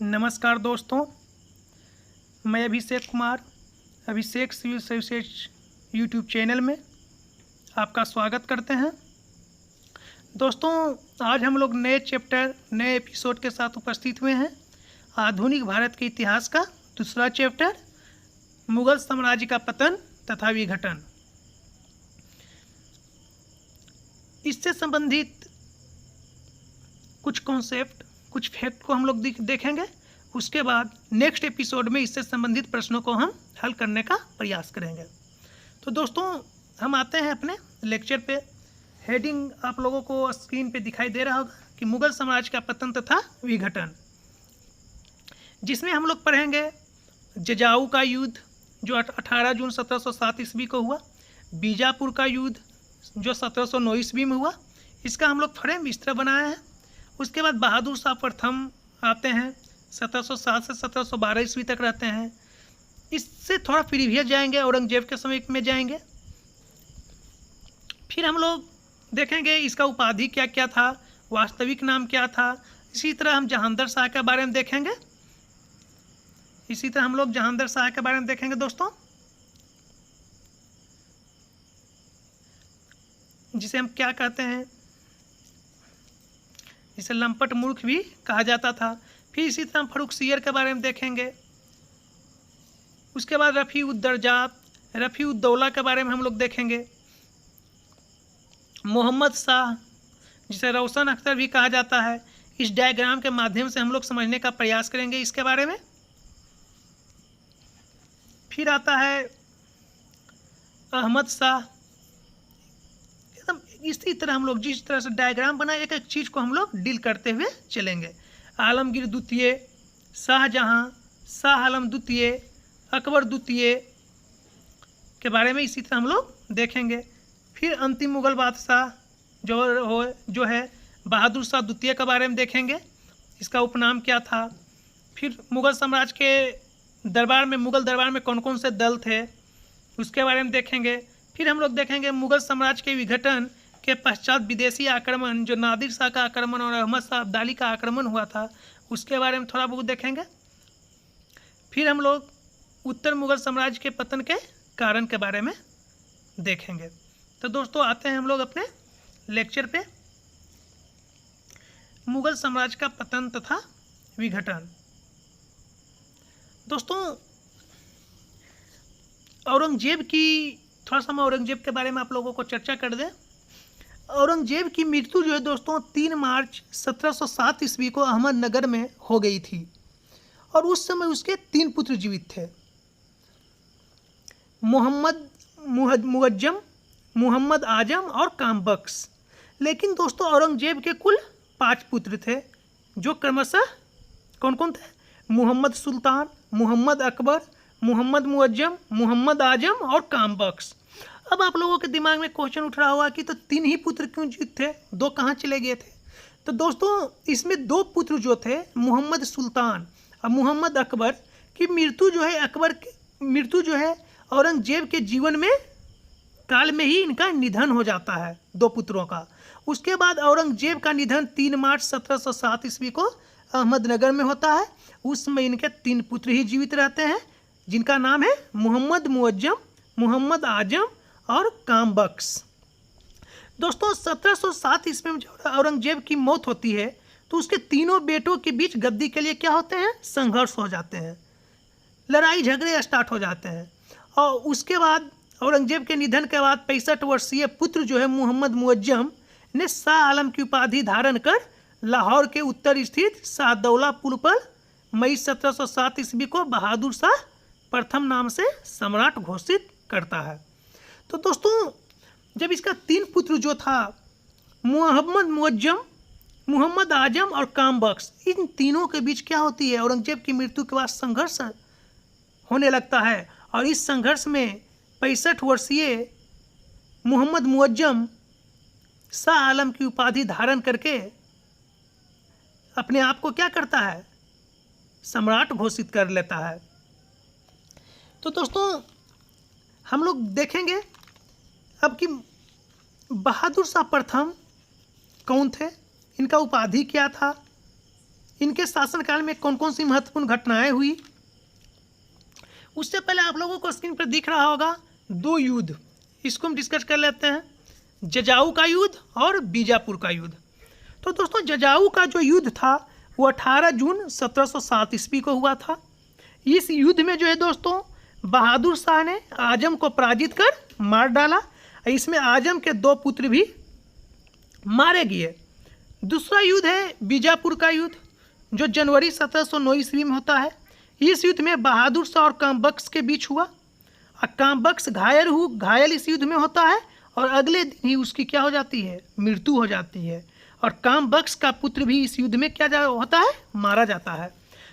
नमस्कार दोस्तों, मैं Abhishek Kumar Abhishek civil services YouTube channel में आपका स्वागत करते हैं। दोस्तों, आज हम लोग नए चैप्टर नए एपिसोड के साथ उपस्थित हुए हैं। आधुनिक भारत के इतिहास का दूसरा चैप्टर, मुगल साम्राज्य का पतन तथा विघटन। इससे संबंधित कुछ कॉन्सेप्ट, कुछ फैक्ट को हम लोग देखेंगे। उसके बाद नेक्स्ट एपिसोड में इससे संबंधित प्रश्नों को हम हल करने का प्रयास करेंगे। तो दोस्तों, हम आते हैं अपने लेक्चर पे। हेडिंग आप लोगों को स्क्रीन पे दिखाई दे रहा होगा कि मुगल साम्राज्य का पतन तथा विघटन, जिसमें हम लोग पढ़ेंगे जजाऊ का युद्ध जो 18 जून 1707 ईस्वी को हुआ, बीजापुर का युद्ध जो 1709 ईस्वी में हुआ। इसका हम लोग फ्रेम इस तरह बनाया है। उसके बाद बहादुर शाह प्रथम आते हैं, 1707 से 1712 ईस्वी तक रहते हैं। इससे थोड़ा प्रीवियस जाएंगे, औरंगजेब के समय में जाएंगे। फिर हम लोग देखेंगे इसका उपाधि क्या क्या था, वास्तविक नाम क्या था। इसी तरह हम जहांगीर शाह के बारे में देखेंगे। दोस्तों, जिसे हम क्या कहते हैं, जिसे लंपट मूर्ख भी कहा जाता था। फिर इसी तरह हम फर्रुखसियर के बारे में देखेंगे। उसके बाद रफ़ी-उद-दौला के बारे में हम लोग देखेंगे। मोहम्मद शाह, जिसे रोशन अख्तर भी कहा जाता है, इस डायग्राम के माध्यम से हम लोग समझने का प्रयास करेंगे इसके बारे में। फिर आता है अहमद शाह। इसी तरह हम लोग जिस तरह से डायग्राम बनाए, एक एक चीज़ को हम लोग डील करते हुए चलेंगे। आलमगीर द्वितीय, शाहजहां, शाह आलम द्वितीय, अकबर द्वितीय के बारे में इसी तरह हम लोग देखेंगे। फिर अंतिम मुगल बादशाह जो है बहादुर शाह द्वितीय के बारे में देखेंगे, इसका उपनाम क्या था। फिर मुगल साम्राज्य के दरबार में, मुगल दरबार में कौन कौन से दल थे, उसके बारे में देखेंगे। फिर हम लोग देखेंगे मुगल साम्राज्य के विघटन के पश्चात विदेशी आक्रमण, जो नादिर शाह का आक्रमण और अहमद शाह अब्दाली का आक्रमण हुआ था, उसके बारे में थोड़ा बहुत देखेंगे। फिर हम लोग उत्तर मुगल साम्राज्य के पतन के कारण के बारे में देखेंगे। तो दोस्तों, आते हैं हम लोग अपने लेक्चर पे। मुगल साम्राज्य का पतन तथा विघटन। दोस्तों, औरंगजेब की, थोड़ा सा हम औरंगजेब के बारे में आप लोगों को चर्चा कर दें। औरंगजेब की मृत्यु जो है दोस्तों 3 मार्च 1707 ईस्वी को अहमदनगर में हो गई थी, और उस समय उसके 3 पुत्र जीवित थे, मोहम्मद मुअज्जम, मोहम्मद आजम और कामबख्श। लेकिन दोस्तों, औरंगजेब के कुल 5 पुत्र थे, जो क्रमशः कौन कौन थे? मोहम्मद सुल्तान, मोहम्मद अकबर, मोहम्मद मुअज्जम, मोहम्मद आजम और कामबख्श। अब आप लोगों के दिमाग में क्वेश्चन उठ रहा होगा कि तो 3 ही पुत्र क्यों जीवित थे, 2 कहाँ चले गए थे? तो दोस्तों, इसमें 2 पुत्र जो थे, मोहम्मद सुल्तान और मोहम्मद अकबर की मृत्यु जो है औरंगजेब के जीवन में काल में ही इनका निधन हो जाता है, 2 पुत्रों का। उसके बाद औरंगजेब का निधन 3 मार्च 1707 ईस्वी को अहमदनगर में होता है। उस समय इनके 3 पुत्र ही जीवित रहते हैं, जिनका नाम है मोहम्मद मुअज्जम, मोहम्मद आजम और कामबख्श। दोस्तों, 1707 ईस्वी में जब औरंगजेब की मौत होती है, तो उसके तीनों बेटों के बीच गद्दी के लिए क्या होते हैं? संघर्ष हो जाते हैं, लड़ाई झगड़े स्टार्ट हो जाते हैं। और उसके बाद औरंगजेब के निधन के बाद 65 वर्षीय पुत्र जो है मोहम्मद मुअज्जम ने शाह आलम की उपाधि धारण कर लाहौर के उत्तर स्थित शाहदौला पुल पर मई 1707 ईस्वी को बहादुर शाह प्रथम नाम से सम्राट घोषित करता है। तो दोस्तों, जब इसका 3 पुत्र जो था, मोहम्मद मुअज्जम, मोहम्मद आजम और कामबख्श, इन तीनों के बीच क्या होती है? औरंगजेब की मृत्यु के बाद संघर्ष होने लगता है, और इस संघर्ष में 65 वर्षीय मोहम्मद मुअज्जम शाह आलम की उपाधि धारण करके अपने आप को क्या करता है? सम्राट घोषित कर लेता है। तो दोस्तों, हम लोग देखेंगे अब कि बहादुर शाह प्रथम कौन थे, इनका उपाधि क्या था, इनके शासनकाल में कौन कौन सी महत्वपूर्ण घटनाएं हुई। उससे पहले आप लोगों को स्क्रीन पर दिख रहा होगा 2 युद्ध, इसको हम डिस्कस कर लेते हैं, जजाऊ का युद्ध और बीजापुर का युद्ध। तो दोस्तों जजाऊ का जो युद्ध था वो 18 जून 1707 ईस्वी को हुआ था। इस युद्ध में जो है दोस्तों बहादुर शाह ने आजम को पराजित कर मार डाला। इसमें आजम के 2 पुत्र भी मारे गए। दूसरा युद्ध है बीजापुर का युद्ध, जो जनवरी 1709 ईस्वी में होता है। इस युद्ध में बहादुर शाह और कामबख्श के बीच हुआ। कामबख्श घायल इस युद्ध में होता है और अगले दिन ही उसकी क्या हो जाती है, मृत्यु हो जाती है। और कामबख्श का पुत्र भी इस युद्ध में क्या होता है, मारा जाता है।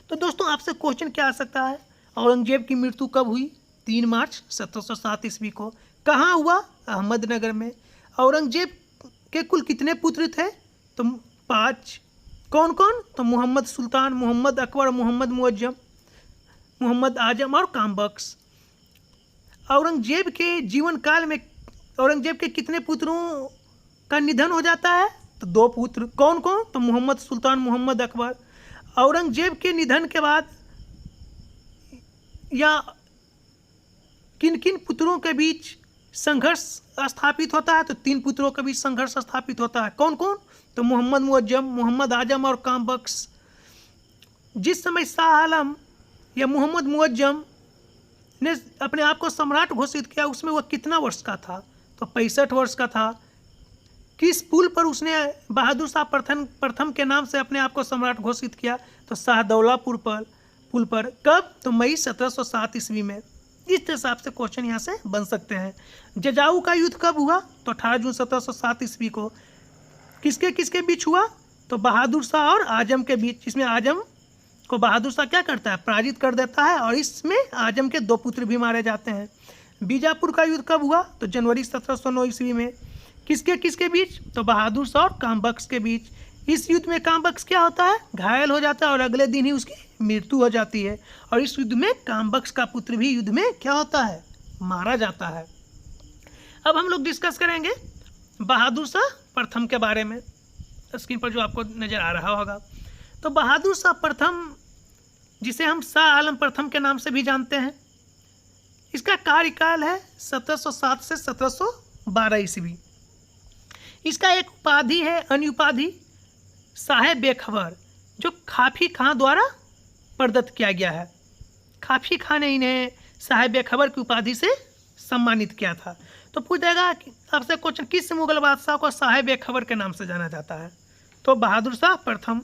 तो दोस्तों आपसे क्वेश्चन क्या आ सकता है, औरंगजेब की मृत्यु कब हुई? 3 मार्च 1707 ईस्वी को। कहाँ हुआ? अहमदनगर में। औरंगजेब के कुल कितने पुत्र थे? तो 5। कौन कौन? तो मोहम्मद सुल्तान, मोहम्मद अकबर, मोहम्मद मुअज्जम, मोहम्मद आजम और कामबख्श। औरंगजेब के जीवन काल में औरंगजेब के कितने पुत्रों का निधन हो जाता है? तो 2 पुत्र। कौन कौन? तो मोहम्मद सुल्तान, मोहम्मद अकबर। औरंगजेब के निधन के बाद या किन किन पुत्रों के बीच संघर्ष स्थापित होता है? तो 3 पुत्रों के बीच संघर्ष स्थापित होता है। कौन कौन? तो मोहम्मद मुअज्जम, मोहम्मद आजम और कामबख्श। जिस समय शाह आलम या मोहम्मद मुअज्जम ने अपने आप को सम्राट घोषित किया उसमें वह कितना वर्ष का था? तो 65 वर्ष का था। किस पुल पर उसने बहादुर शाह प्रथम के नाम से अपने आप को सम्राट घोषित किया? तो शाहदौलापुर पुल पर। कब? तो मई 1707 ईस्वी में। इस हिसाब से क्वेश्चन यहाँ से बन सकते हैं। जजाऊ का युद्ध कब हुआ? तो 18 जून 1707 ईस्वी को। किसके किसके बीच हुआ? तो बहादुर शाह और आजम के बीच। इसमें आजम को बहादुर शाह क्या करता है? पराजित कर देता है और इसमें आजम के 2 पुत्र भी मारे जाते हैं। बीजापुर का युद्ध कब हुआ? तो जनवरी 1709 ईस्वी में। किसके किसके बीच? तो बहादुर शाह और कामबख्श के बीच। इस युद्ध में कामबख्श क्या होता है? घायल हो जाता है और अगले दिन ही उसकी मृत्यु हो जाती है। और इस युद्ध में कामबख्श का पुत्र भी युद्ध में क्या होता है? मारा जाता है। अब हम लोग डिस्कस करेंगे बहादुर शाह प्रथम के बारे में। स्क्रीन पर जो आपको नजर आ रहा होगा, तो बहादुर शाह प्रथम, जिसे हम शाह आलम प्रथम के नाम से भी जानते हैं, इसका कार्यकाल है 1707 से 1712 ईस्वी। इसका एक उपाधि है, अन्य उपाधि साहेब बेखबर, जो खाफी खां द्वारा प्रदत्त किया गया है। खाफी खां ने इन्हें साहेब बेखबर की उपाधि से सम्मानित किया था। तो पूछ जाएगा आपसे क्वेश्चन, किस मुगल बादशाह को साहेब बेखबर के नाम से जाना जाता है? तो बहादुर शाह प्रथम।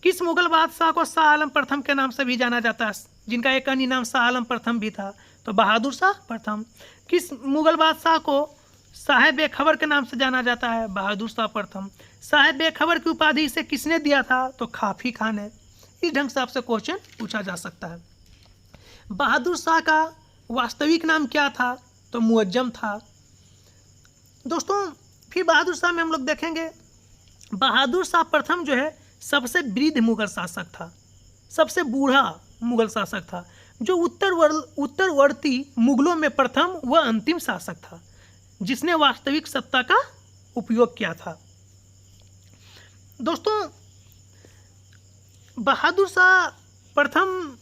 किस मुगल बादशाह को शाह आलम प्रथम के नाम से भी जाना जाता है, जिनका एक अन्य नाम शाह आलम प्रथम भी था? तो बहादुर शाह प्रथम। किस मुगल बादशाह को साहेब बेखबर के नाम से जाना जाता है? बहादुर शाह प्रथम। साहेब बेखबर की उपाधि इसे किसने दिया था? तो खाफी खां ने। इस ढंग से आपसे क्वेश्चन पूछा जा सकता है। बहादुर शाह का वास्तविक नाम क्या था? तो मुअज्जम था। दोस्तों फिर बहादुर शाह में हम लोग देखेंगे, बहादुर शाह प्रथम जो है सबसे वृद्ध मुगल शासक था, सबसे बूढ़ा मुगल शासक था, जो उत्तरवर्ती मुगलों में प्रथम व अंतिम शासक था जिसने वास्तविक सत्ता का उपयोग किया था। दोस्तों बहादुर शाह प्रथम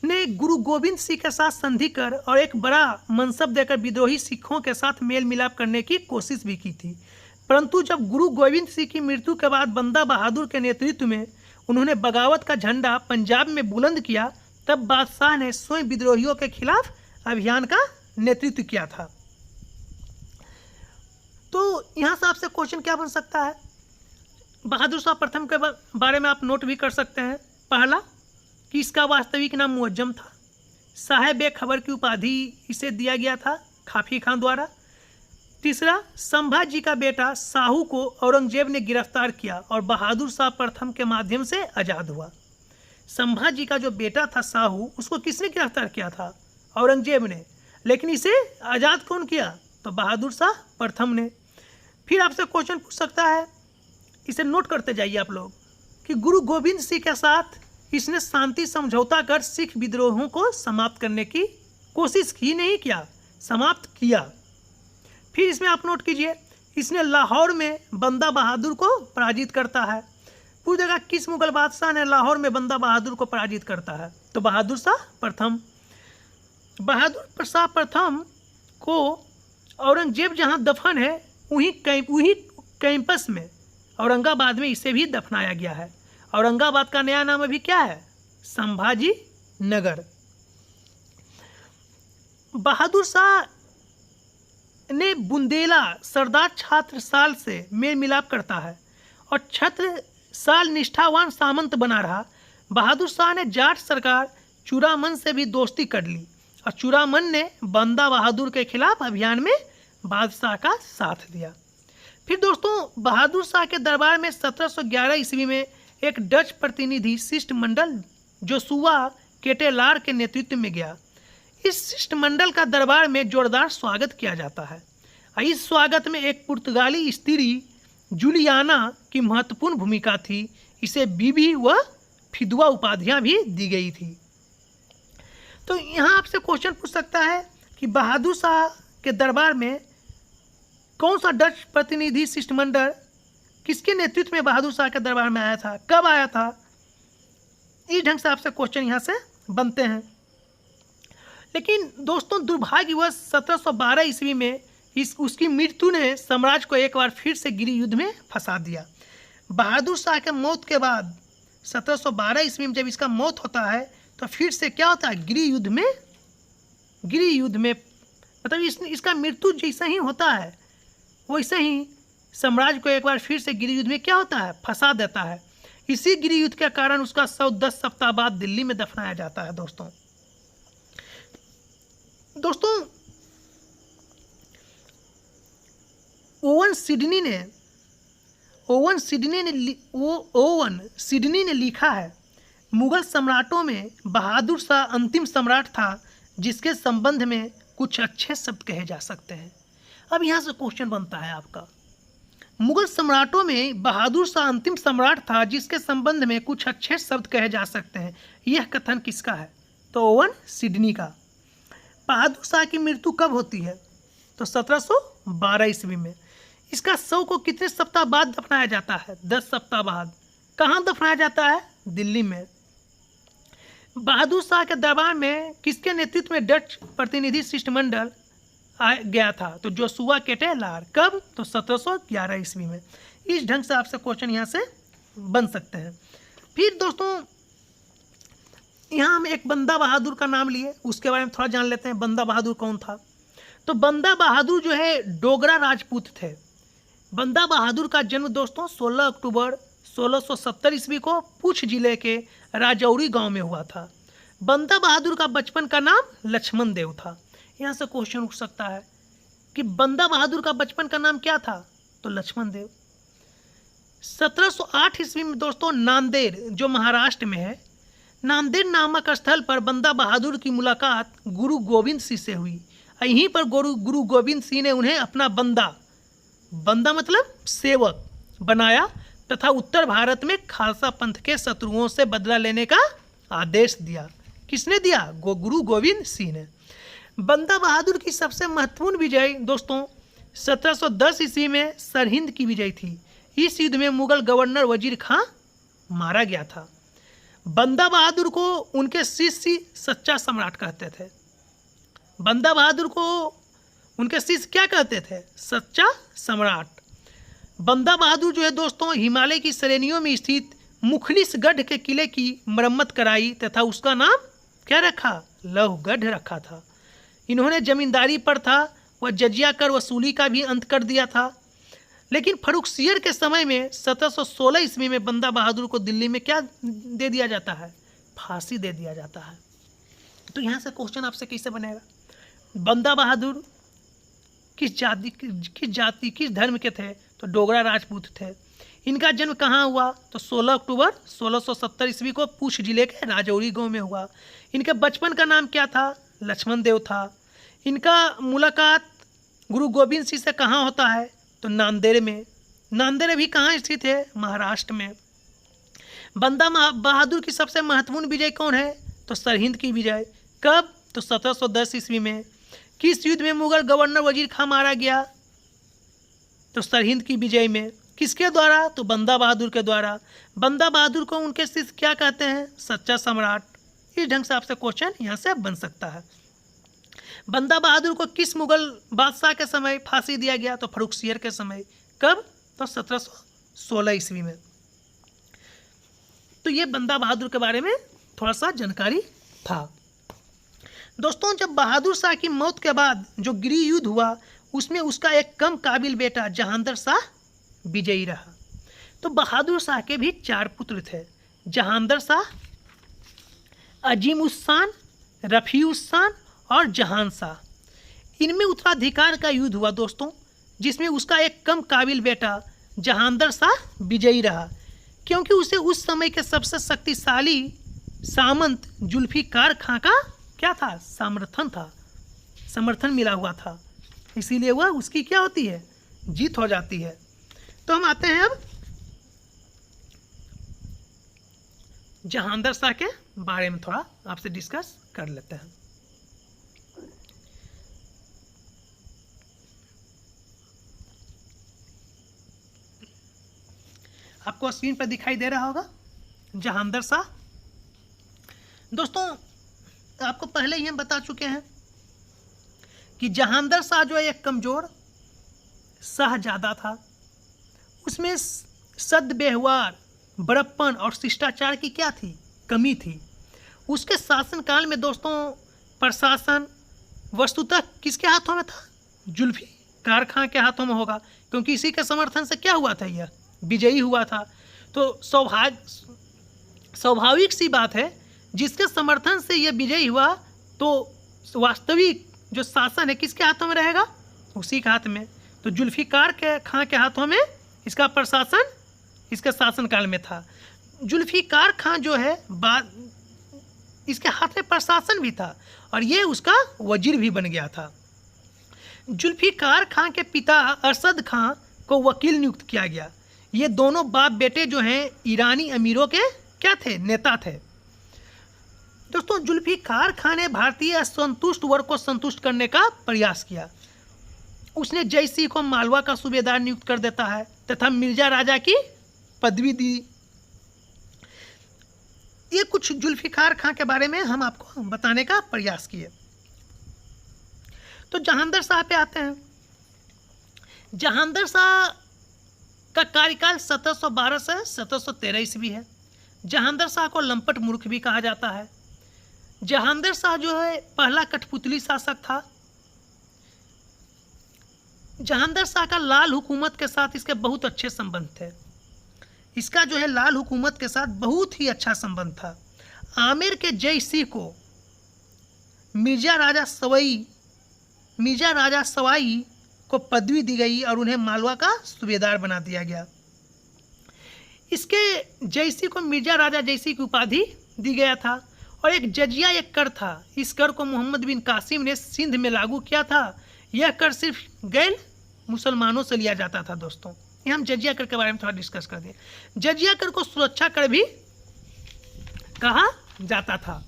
ने गुरु गोविंद सिंह के साथ संधि कर और एक बड़ा मनसब देकर विद्रोही सिखों के साथ मेल मिलाप करने की कोशिश भी की थी, परंतु जब गुरु गोविंद सिंह की मृत्यु के बाद बंदा बहादुर के नेतृत्व में उन्होंने बगावत का झंडा पंजाब में बुलंद किया, तब बादशाह ने स्वयं विद्रोहियों के खिलाफ अभियान का नेतृत्व किया था। तो यहाँ से आपसे क्वेश्चन क्या बन सकता है? बहादुर शाह प्रथम के बारे में आप नोट भी कर सकते हैं। पहला कि इसका वास्तविक नाम मुअज्जम था। साहेब बेखबर की उपाधि इसे दिया गया था खाफी खां द्वारा। तीसरा, संभाजी का बेटा साहू को औरंगजेब ने गिरफ्तार किया और बहादुर शाह प्रथम के माध्यम से आज़ाद हुआ। संभाजी का जो बेटा था साहू, उसको किसने गिरफ्तार किया था? औरंगजेब ने। लेकिन इसे आज़ाद कौन किया? तो बहादुर शाह प्रथम ने। फिर आपसे क्वेश्चन पूछ सकता है, इसे नोट करते जाइए आप लोग, कि गुरु गोविंद सिंह के साथ इसने शांति समझौता कर सिख विद्रोहों को समाप्त करने की कोशिश की, नहीं किया, समाप्त किया। फिर इसमें आप नोट कीजिए, इसने लाहौर में बंदा बहादुर को पराजित करता है। पूछ देगा किस मुगल बादशाह ने लाहौर में बंदा बहादुर को पराजित करता है? तो बहादुर शाह प्रथम। बहादुर प्रसाद प्रथम को औरंगजेब जहाँ दफन है वहीं कैंपस में औरंगाबाद में इसे भी दफनाया गया है। औरंगाबाद का नया नाम अभी क्या है? संभाजी नगर। बहादुर शाह ने बुंदेला सरदार छात्र साल से मेल मिलाप करता है और छत्र साल निष्ठावान सामंत बना रहा। बहादुर शाह ने जाट सरकार चूड़ामन से भी दोस्ती कर ली और चूड़ामन ने बंदा बहादुर के खिलाफ अभियान में बादशाह का साथ दिया। फिर दोस्तों बहादुर शाह के दरबार में 1711 ईस्वी में एक डच प्रतिनिधि शिष्टमंडल जोशुआ केटेलार के नेतृत्व में गया। इस शिष्टमंडल का दरबार में जोरदार स्वागत किया जाता है। इस स्वागत में एक पुर्तगाली स्त्री जूलियाना की महत्वपूर्ण भूमिका थी। इसे बीबी व फिदुआ उपाधियां भी दी गई थी। तो यहाँ आपसे क्वेश्चन पूछ सकता है कि बहादुर शाह के दरबार में कौन सा डच प्रतिनिधि शिष्टमंडल किसके नेतृत्व में बहादुर शाह के दरबार में आया था, कब आया था? इस ढंग से आपसे क्वेश्चन यहाँ से बनते हैं। लेकिन दोस्तों दुर्भाग्यवश 1712 ईस्वी में उसकी मृत्यु ने साम्राज्य को एक बार फिर से गिरी युद्ध में फंसा दिया। बहादुर शाह के मौत के बाद 1712 ईस्वी में जब इसका मौत होता है तो फिर से क्या होता है? गिरी युद्ध में मतलब इसका मृत्यु जैसा ही होता है वैसे ही साम्राज्य को एक बार फिर से गिरी युद्ध में क्या होता है? फंसा देता है। इसी गिरी युद्ध के कारण उसका शव 10 सप्ताह बाद दिल्ली में दफनाया जाता है। दोस्तों ओवन सिडनी ने लिखा है, मुगल सम्राटों में बहादुर शाह अंतिम सम्राट था जिसके संबंध में कुछ अच्छे शब्द कहे जा सकते हैं। अब यहाँ से क्वेश्चन बनता है आपका, मुगल सम्राटों में बहादुर शाह अंतिम सम्राट था जिसके संबंध में कुछ अच्छे शब्द कहे जा सकते हैं। यह कथन किसका है? तो ओवन सिडनी का। बहादुर शाह की मृत्यु कब होती है? तो 1712 ईस्वी में। इसका शव को कितने सप्ताह बाद दफनाया जाता है? 10 सप्ताह बाद। कहाँ दफनाया जाता है? दिल्ली में। बहादुर शाह के दरबार में किसके नेतृत्व में डच प्रतिनिधि शिष्टमंडल आ गया था? तो जोशुआ केटेलार। कब? तो 1711 ईस्वी में। इस ढंग से आपसे क्वेश्चन यहाँ से बन सकते हैं। फिर दोस्तों यहाँ हम एक बंदा बहादुर का नाम लिए, उसके बारे में थोड़ा जान लेते हैं। बंदा बहादुर कौन था? तो बंदा बहादुर जो है डोगरा राजपूत थे। बंदा बहादुर का जन्म दोस्तों 16 अक्टूबर 1670 ईस्वी को पुंछ जिले के राजौरी गांव में हुआ था। बंदा बहादुर का बचपन का नाम लक्ष्मण देव था। यहाँ से क्वेश्चन उठ सकता है कि बंदा बहादुर का बचपन का नाम क्या था? तो लक्ष्मण देव। 1708 ईस्वी में दोस्तों नांदेड़ जो महाराष्ट्र में है, नांदेड़ नामक स्थल पर बंदा बहादुर की मुलाकात गुरु गोविंद सिंह से हुई। यहीं पर गुरु गोविंद सिंह ने उन्हें अपना बंदा मतलब सेवक बनाया तथा उत्तर भारत में खालसा पंथ के शत्रुओं से बदला लेने का आदेश दिया। किसने दिया? गुरु गोविंद सिंह ने। बंदा बहादुर की सबसे महत्वपूर्ण विजय दोस्तों 1710 ईस्वी में सरहिंद की विजय थी। इस युद्ध में मुगल गवर्नर वजीर खां मारा गया था। बंदा बहादुर को उनके शिष्य सच्चा सम्राट कहते थे। बंदा बहादुर को उनके शिष्य क्या कहते थे? सच्चा सम्राट। बंदा बहादुर जो है दोस्तों हिमालय की श्रेणियों में स्थित मुखलिसगढ़ के किले की मरम्मत कराई तथा उसका नाम क्या रखा? लौहगढ़ रखा था। इन्होंने जमींदारी पर था वह जजिया कर वसूली का भी अंत कर दिया था। लेकिन फर्रुखसियर के समय में 1716 ईस्वी में बंदा बहादुर को दिल्ली में क्या दे दिया जाता है? फांसी दे दिया जाता है। तो यहाँ से क्वेश्चन आपसे कैसे बनेगा? बंदा बहादुर किस जाति किस धर्म के थे? तो डोगरा राजपूत थे। इनका जन्म कहाँ हुआ? तो 16 अक्टूबर 1670 ईस्वी को पुंछ जिले के राजौरी गांव में हुआ। इनके बचपन का नाम क्या था? लक्ष्मण देव था। इनका मुलाकात गुरु गोविंद सिंह से कहाँ होता है? तो नांदेड़ में। नांदेड़ अभी कहाँ स्थित है? महाराष्ट्र में। बंदा बहादुर की सबसे महत्वपूर्ण विजय कौन है? तो सरहिंद की विजय। कब? तो 1710 ईस्वी में। किस युद्ध में मुगल गवर्नर वजीर खां मारा गया? तो सरहिंद की विजय में। किसके द्वारा? तो बंदा बहादुर के द्वारा। बंदा बहादुर को उनके शिष्य क्या कहते हैं? सच्चा सम्राट। इस ढंग से आपसे क्वेश्चन यहाँ से बन सकता है। बंदा बहादुर को किस मुगल बादशाह के समय फांसी दिया गया? तो फर्रुखसियर के समय। कब? तो 1716 ईस्वी में। तो ये बंदा बहादुर के बारे में थोड़ा सा जानकारी था। दोस्तों, जब बहादुर शाह की मौत के बाद जो गिरी युद्ध हुआ उसमें उसका एक कम काबिल बेटा जहांदर शाह विजयी रहा। तो बहादुर शाह के भी 4 पुत्र थे, जहांदर शाह, अजीम उस शान, रफ़ी उस शान और जहान शाह। इनमें उत्तराधिकार का युद्ध हुआ दोस्तों, जिसमें उसका एक कम काबिल बेटा जहांदर शाह विजयी रहा, क्योंकि उसे उस समय के सबसे शक्तिशाली सामंत जुल्फिकार खां का क्या था? समर्थन मिला हुआ था, इसीलिए वह उसकी क्या होती है? जीत हो जाती है। तो हम आते हैं अब जहांदर शाह के बारे में थोड़ा आपसे डिस्कस कर लेते हैं। आपको स्क्रीन पर दिखाई दे रहा होगा जहांदर शाह। दोस्तों, आपको पहले ही हम बता चुके हैं कि जहांदर शाह जो है एक कमज़ोर शाहजादा था। उसमें सद्व्यवहार, बड़प्पन और शिष्टाचार की क्या थी? कमी थी। उसके शासनकाल में दोस्तों प्रशासन वस्तुतः किसके हाथों में था? जुल्फिकार खां के हाथों में होगा, क्योंकि इसी के समर्थन से क्या हुआ था? यह विजयी हुआ था। तो स्वाभाविक सी बात है, जिसके समर्थन से यह विजयी हुआ तो वास्तविक जो शासन है किसके हाथों में रहेगा? उसी के हाथ में। तो जुल्फिकार के खां के हाथों में इसका प्रशासन इसके शासनकाल में था। जुल्फिकार खां जो है इसके हाथ में प्रशासन भी था और ये उसका वजीर भी बन गया था। जुल्फिकार खां के पिता अरशद खां को वकील नियुक्त किया गया। ये दोनों बाप बेटे जो हैं ईरानी अमीरों के क्या थे? नेता थे। दोस्तों, जुल्फिकार खां ने भारतीय असंतुष्ट वर्ग को संतुष्ट करने का प्रयास किया। उसने जयसिंह को मालवा का सूबेदार नियुक्त कर देता है तथा मिर्जा राजा की पदवी दी। ये कुछ जुल्फिकार खां के बारे में हम आपको बताने का प्रयास किए। तो जहांदर शाह पे आते हैं। जहांदर शाह का कार्यकाल 1712 से 1713 ईस्वी है। जहांदर शाह को लंपट मूर्ख भी कहा जाता है। जहांदर शाह जो है पहला कठपुतली शासक था। जहांदर शाह का लाल हुकूमत के साथ इसके बहुत अच्छे संबंध थे। इसका जो है लाल हुकूमत के साथ बहुत ही अच्छा संबंध था। आमेर के जयसिंह को मिर्जा राजा सवाई को पदवी दी गई और उन्हें मालवा का सूबेदार बना दिया गया। इसके जयसिंह को मिर्जा राजा जयसिंह की उपाधि दी गया था और एक जजिया एक कर था। इस कर को मोहम्मद बिन कासिम ने सिंध में लागू किया था। यह कर सिर्फ गैर मुसलमानों से लिया जाता था। दोस्तों, ये हम जजिया कर के बारे में थोड़ा डिस्कस कर दें। जजिया कर को सुरक्षा कर भी कहा जाता था,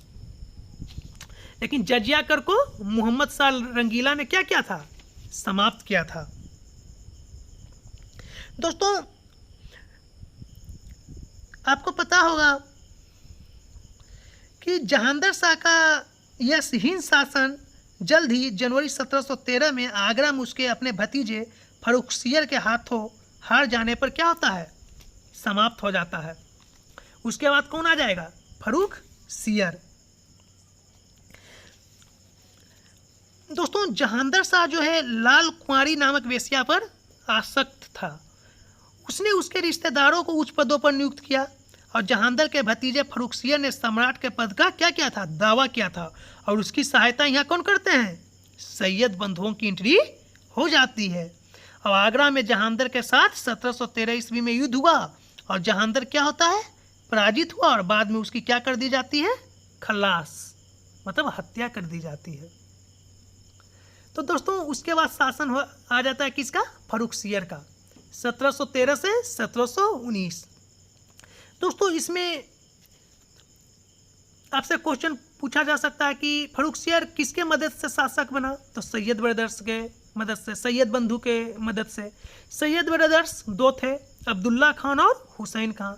लेकिन जजिया कर को मोहम्मद शाह रंगीला ने क्या किया था? समाप्त किया था। दोस्तों, आपको पता होगा कि जहांदर शाह का यह हिंद शासन जल्द ही जनवरी 1713 में आगरा में उसके अपने भतीजे फर्रुखसियर के हाथों हार जाने पर क्या होता है? समाप्त हो जाता है। उसके बाद कौन आ जाएगा? फर्रुखसियर। दोस्तों, जहांदर शाह जो है लाल कुंवारी नामक वेश्या पर आसक्त था। उसने उसके रिश्तेदारों को उच्च पदों पर नियुक्त किया और जहांदर के भतीजे फर्रुखसियर ने सम्राट के पद का क्या किया था? दावा किया था। और उसकी सहायता यहाँ कौन करते हैं? सैयद बंधुओं की एंट्री हो जाती है। और आगरा में जहांदर के साथ 1713 ईस्वी में युद्ध हुआ और जहांदर क्या होता है? पराजित हुआ और बाद में उसकी क्या कर दी जाती है? खल्लास, मतलब हत्या कर दी जाती है। तो दोस्तों, उसके बाद शासन आ जाता है किसका? फर्रुखसियर का, 1713 से 1719। दोस्तों, इसमें आपसे क्वेश्चन पूछा जा सकता है कि फर्रुखसियर किसके मदद से शासक बना? तो सैयद ब्रदर्स के मदद से, सैयद बंधु के मदद से। सैयद ब्रदर्स 2 थे, अब्दुल्ला खान और हुसैन खान।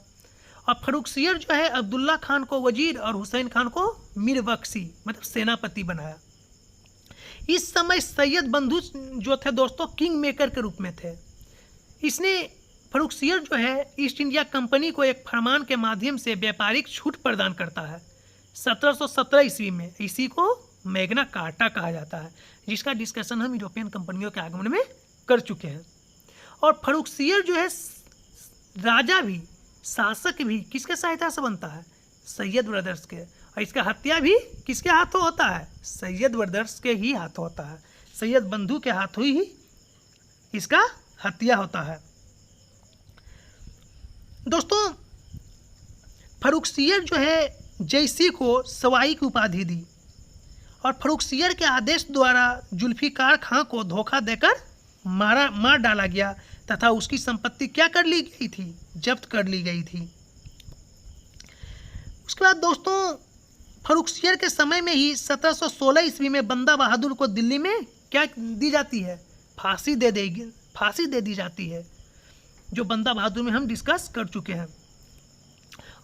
और फर्रुखसियर जो है अब्दुल्ला खान को वजीर और हुसैन खान को मीर बख्शी मतलब सेनापति बनाया। इस समय सैयद बंधु जो थे दोस्तों किंग मेकर के रूप में थे। इसने फर्रुखसियर जो है ईस्ट इंडिया कंपनी को एक फरमान के माध्यम से व्यापारिक छूट प्रदान करता है 1717 ईस्वी में। इसी को मैग्ना कार्टा कहा जाता है, जिसका डिस्कशन हम यूरोपियन कंपनियों के आगमन में कर चुके हैं। और फर्रुखसियर जो है राजा भी शासक भी किसके सहायता से बनता है? सैयद ब्रदर्स के। और इसका हत्या भी किसके हाथों होता है? सैयद ब्रदर्स के ही हाथों होता है। सैयद बंधु के हाथों ही इसका हत्या होता है। दोस्तों फर्रुखसियर जो है जयसी को सवाई की उपाधि दी और फर्रुखसियर के आदेश द्वारा जुल्फिकार खां को धोखा देकर मार डाला गया तथा उसकी संपत्ति क्या कर ली गई थी? जब्त कर ली गई थी। उसके बाद दोस्तों फर्रुखसियर के समय में ही 1716 ईस्वी में बंदा बहादुर को दिल्ली में क्या दी जाती है? फांसी दे दी जाती है, जो बंदा बहादुर में हम डिस्कस कर चुके हैं।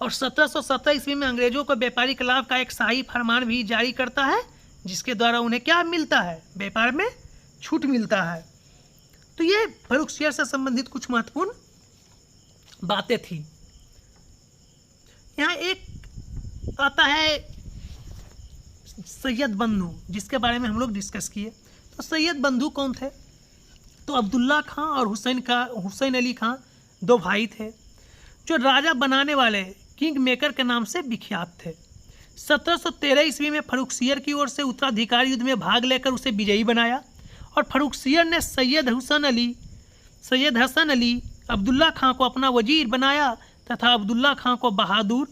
और 1717 ईस्वी में अंग्रेजों को व्यापारिक लाभ का एक शाही फरमान भी जारी करता है, जिसके द्वारा उन्हें क्या मिलता है? व्यापार में छूट मिलता है। तो ये फर्रुखसियर से संबंधित कुछ महत्वपूर्ण बातें थी। यहाँ एक आता है सैयद बंधु, जिसके बारे में हम लोग डिस्कस किए। तो सैयद बंधु कौन थे? तो अब्दुल्ला खां और हुसैन अली खां दो भाई थे, जो राजा बनाने वाले किंग मेकर के नाम से विख्यात थे। 1713 ईस्वी में फर्रुखसियर की ओर से उत्तराधिकारी युद्ध में भाग लेकर उसे विजयी बनाया और फर्रुखसियर ने सैयद हसन अली अब्दुल्ला खां को अपना वजीर बनाया तथा अब्दुल्ला खां को बहादुर,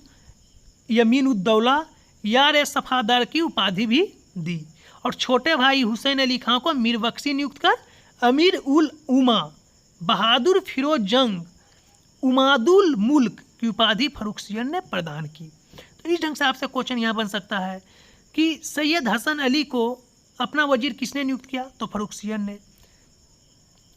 यमीन उद दौला, यार सफादार की उपाधि भी दी और छोटे भाई हुसैन अली खां को मीर बख्शी नियुक्त कर अमीर उल उमा, बहादुर फिरोज जंग, उमादुल मुल्क की उपाधि फर्रुखसियर ने प्रदान की। तो इस ढंग से आपसे क्वेश्चन यहाँ बन सकता है कि सैयद हसन अली को अपना वजीर किसने नियुक्त किया? तो फर्रुखसियर ने।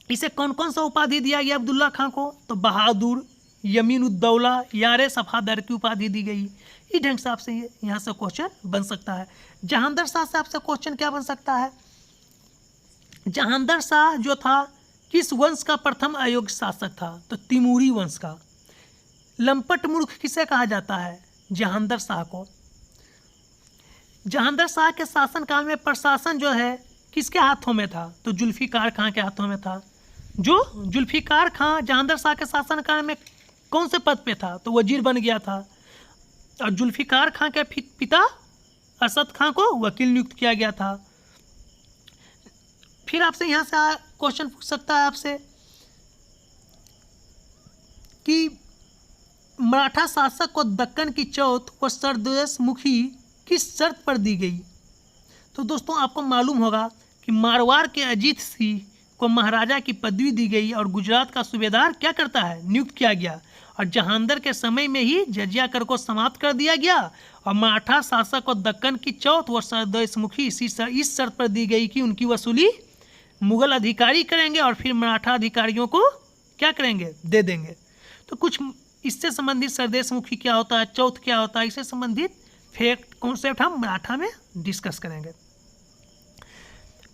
इसे कौन कौन सा उपाधि दिया गया अब्दुल्ला खां को? तो बहादुर, यमीन उद दौला, यार सफादार की उपाधि दी गई। इस ढंग से आपसे यहाँ से क्वेश्चन बन सकता है। जहांगीर शाह से आपसे क्वेश्चन क्या बन सकता है? जहांगीर शाह जो था किस वंश का प्रथम अयोग्य शासक था? तो तिमूरी वंश का। लंपट मूर्ख किसे कहा जाता है? जहांगीर शाह को। जहांगीर शाह के शासनकाल में प्रशासन जो है किसके हाथों में था? तो जुल्फिकार खां के हाथों में था। जो जुल्फिकार खां जहांगीर शाह के शासनकाल में कौन से पद पे था? तो वजीर बन गया था। और जुल्फिकार खां के पिता असद खां को वकील नियुक्त किया गया था। फिर आपसे यहाँ से क्वेश्चन पूछ सकता है आपसे कि मराठा शासक को दक्कन की चौथ व सरदेश मुखी किस शर्त पर दी गई? तो दोस्तों आपको मालूम होगा कि मारवाड़ के अजीत सिंह को महाराजा की पदवी दी गई और गुजरात का सूबेदार क्या करता है? नियुक्त किया गया। और जहांगीर के समय में ही जजिया कर को समाप्त कर दिया गया और मराठा शासक को दक्कन की चौथ व सरदेश मुखी इस शर्त पर दी गई कि उनकी वसूली मुगल अधिकारी करेंगे और फिर मराठा अधिकारियों को क्या करेंगे? दे देंगे। तो कुछ इससे संबंधित सरदेश मुखी क्या होता है, चौथ क्या होता है, इससे संबंधित फैक्ट कॉन्सेप्ट हम मराठा में डिस्कस करेंगे।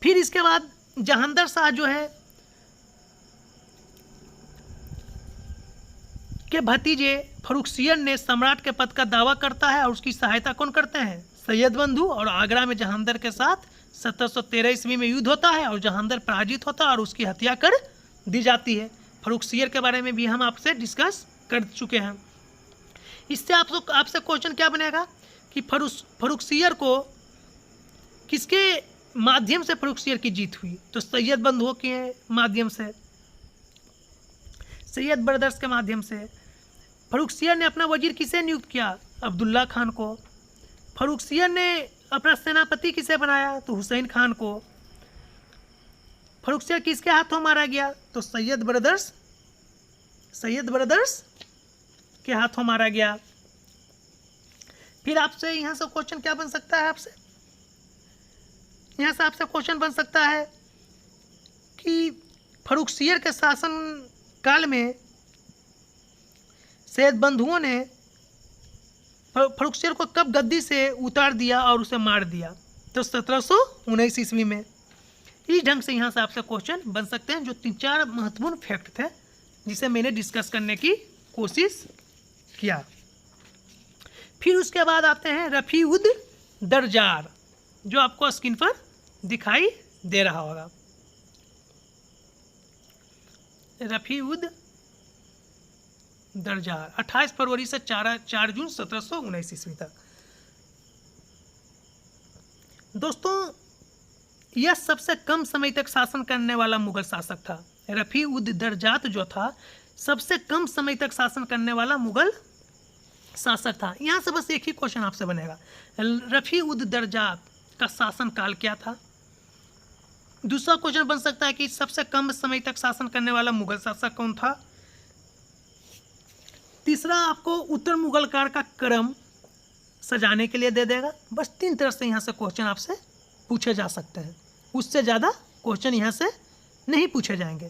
फिर इसके बाद जहांगीर शाह जो है के भतीजे फर्रुखसियर ने सम्राट के पद का दावा करता है और उसकी सहायता कौन करते हैं? सैयद बंधु। और आगरा में जहांगीर के साथ 1713 ईस्वी में युद्ध होता है और जहांगीर पराजित होता है और उसकी हत्या कर दी जाती है। फर्रुखसियर के बारे में भी हम आपसे डिस्कस कर चुके हैं। इससे आपसे क्वेश्चन क्या बनेगा कि फर्रुखसियर को किसके माध्यम से फर्रुखसियर की जीत हुई? तो सैयद बंधुओं के माध्यम से, सैयद ब्रदर्स के माध्यम से। फर्रुखसियर ने अपना वजीर किसे नियुक्त किया? अब्दुल्ला खान को। फर्रुखसियर ने अपना सेनापति किसे बनाया? तो हुसैन खान को। फर्रुखसियर किसके हाथों मारा गया? तो सैयद ब्रदर्स के हाथों मारा गया। फिर आपसे यहाँ से क्वेश्चन क्या बन सकता है? यहाँ से आपसे क्वेश्चन बन सकता है कि फर्रुखसियर के शासन काल में सैयद बंधुओं ने फर्रुखसियर को कब गद्दी से उतार दिया और उसे मार दिया? तो 1719 ईस्वी में। इस ढंग से यहाँ से आपसे क्वेश्चन बन सकते हैं, जो 3-4 महत्वपूर्ण फैक्ट थे जिसे मैंने डिस्कस करने की कोशिश किया। फिर उसके बाद आते हैं रफ़ी उद दरजार, जो आपको स्क्रीन पर दिखाई दे रहा होगा। रफ़ी उद दरजार 28 फरवरी से 4 जून 1719 ईस्वी तक। दोस्तों, यह सबसे कम समय तक शासन करने वाला मुगल शासक था। रफ़ी उद दरजात जो था, सबसे कम समय तक शासन करने वाला मुगल शासक था। यहाँ से बस एक ही क्वेश्चन आपसे बनेगा, रफ़ी उद दरजात का शासन काल क्या था? दूसरा क्वेश्चन बन सकता है कि सबसे कम समय तक शासन करने वाला मुगल शासक कौन था? तीसरा आपको उत्तर मुगल काल का क्रम सजाने के लिए दे देगा। बस 3 तरह से यहाँ से क्वेश्चन आपसे पूछे जा सकते हैं, उससे ज़्यादा क्वेश्चन यहाँ से नहीं पूछे जाएंगे।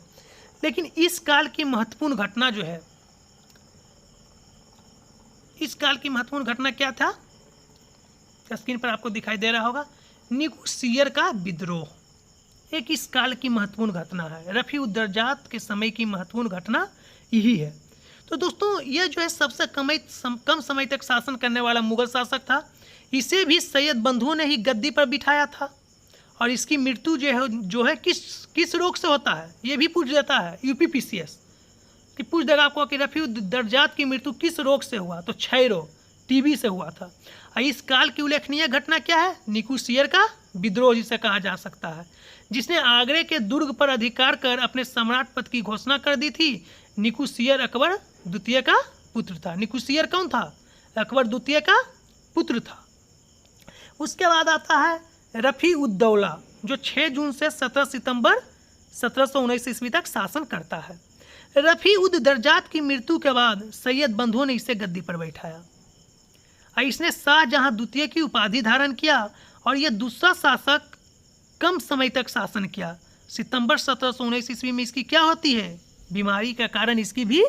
लेकिन इस काल की महत्वपूर्ण घटना जो है, इस काल की महत्वपूर्ण घटना क्या था? स्क्रीन पर आपको दिखाई दे रहा होगा, निकुसियर का विद्रोह एक इस काल की महत्वपूर्ण घटना है। रफ़ी उद दरजात के समय की महत्वपूर्ण घटना यही है। तो दोस्तों, यह जो है सबसे कम समय तक शासन करने वाला मुगल शासक था। इसे भी सैयद बंधुओं ने ही गद्दी पर बिठाया था। और इसकी मृत्यु जो है किस रोग से होता है, ये भी पूछ देता है यूपीपीसीएस, कि पूछ देगा आपको कि रफ़ी उद दरजात की मृत्यु किस रोग से हुआ? तो क्षय रोग, टीबी से हुआ था। और इस काल की उल्लेखनीय घटना क्या है? निकुसियर का विद्रोह जिसे कहा जा सकता है, जिसने आगरे के दुर्ग पर अधिकार कर अपने सम्राट पद की घोषणा कर दी थी। निकुसियर अकबर द्वितीय का पुत्र था। निकुसियर कौन था? अकबर द्वितीय का पुत्र था। उसके बाद आता है रफ़ी उद दौला, जो 6 जून से 17 सितंबर 1719 ईस्वी तक शासन करता है। रफ़ी उद दरजात की मृत्यु के बाद सैयद बंधुओं ने इसे गद्दी पर बैठाया और इसने शाहजहां द्वितीय की उपाधि धारण किया। और यह दूसरा शासक कम समय तक शासन किया। सितंबर 1719 ईस्वी में इसकी क्या होती है? बीमारी के कारण इसकी भी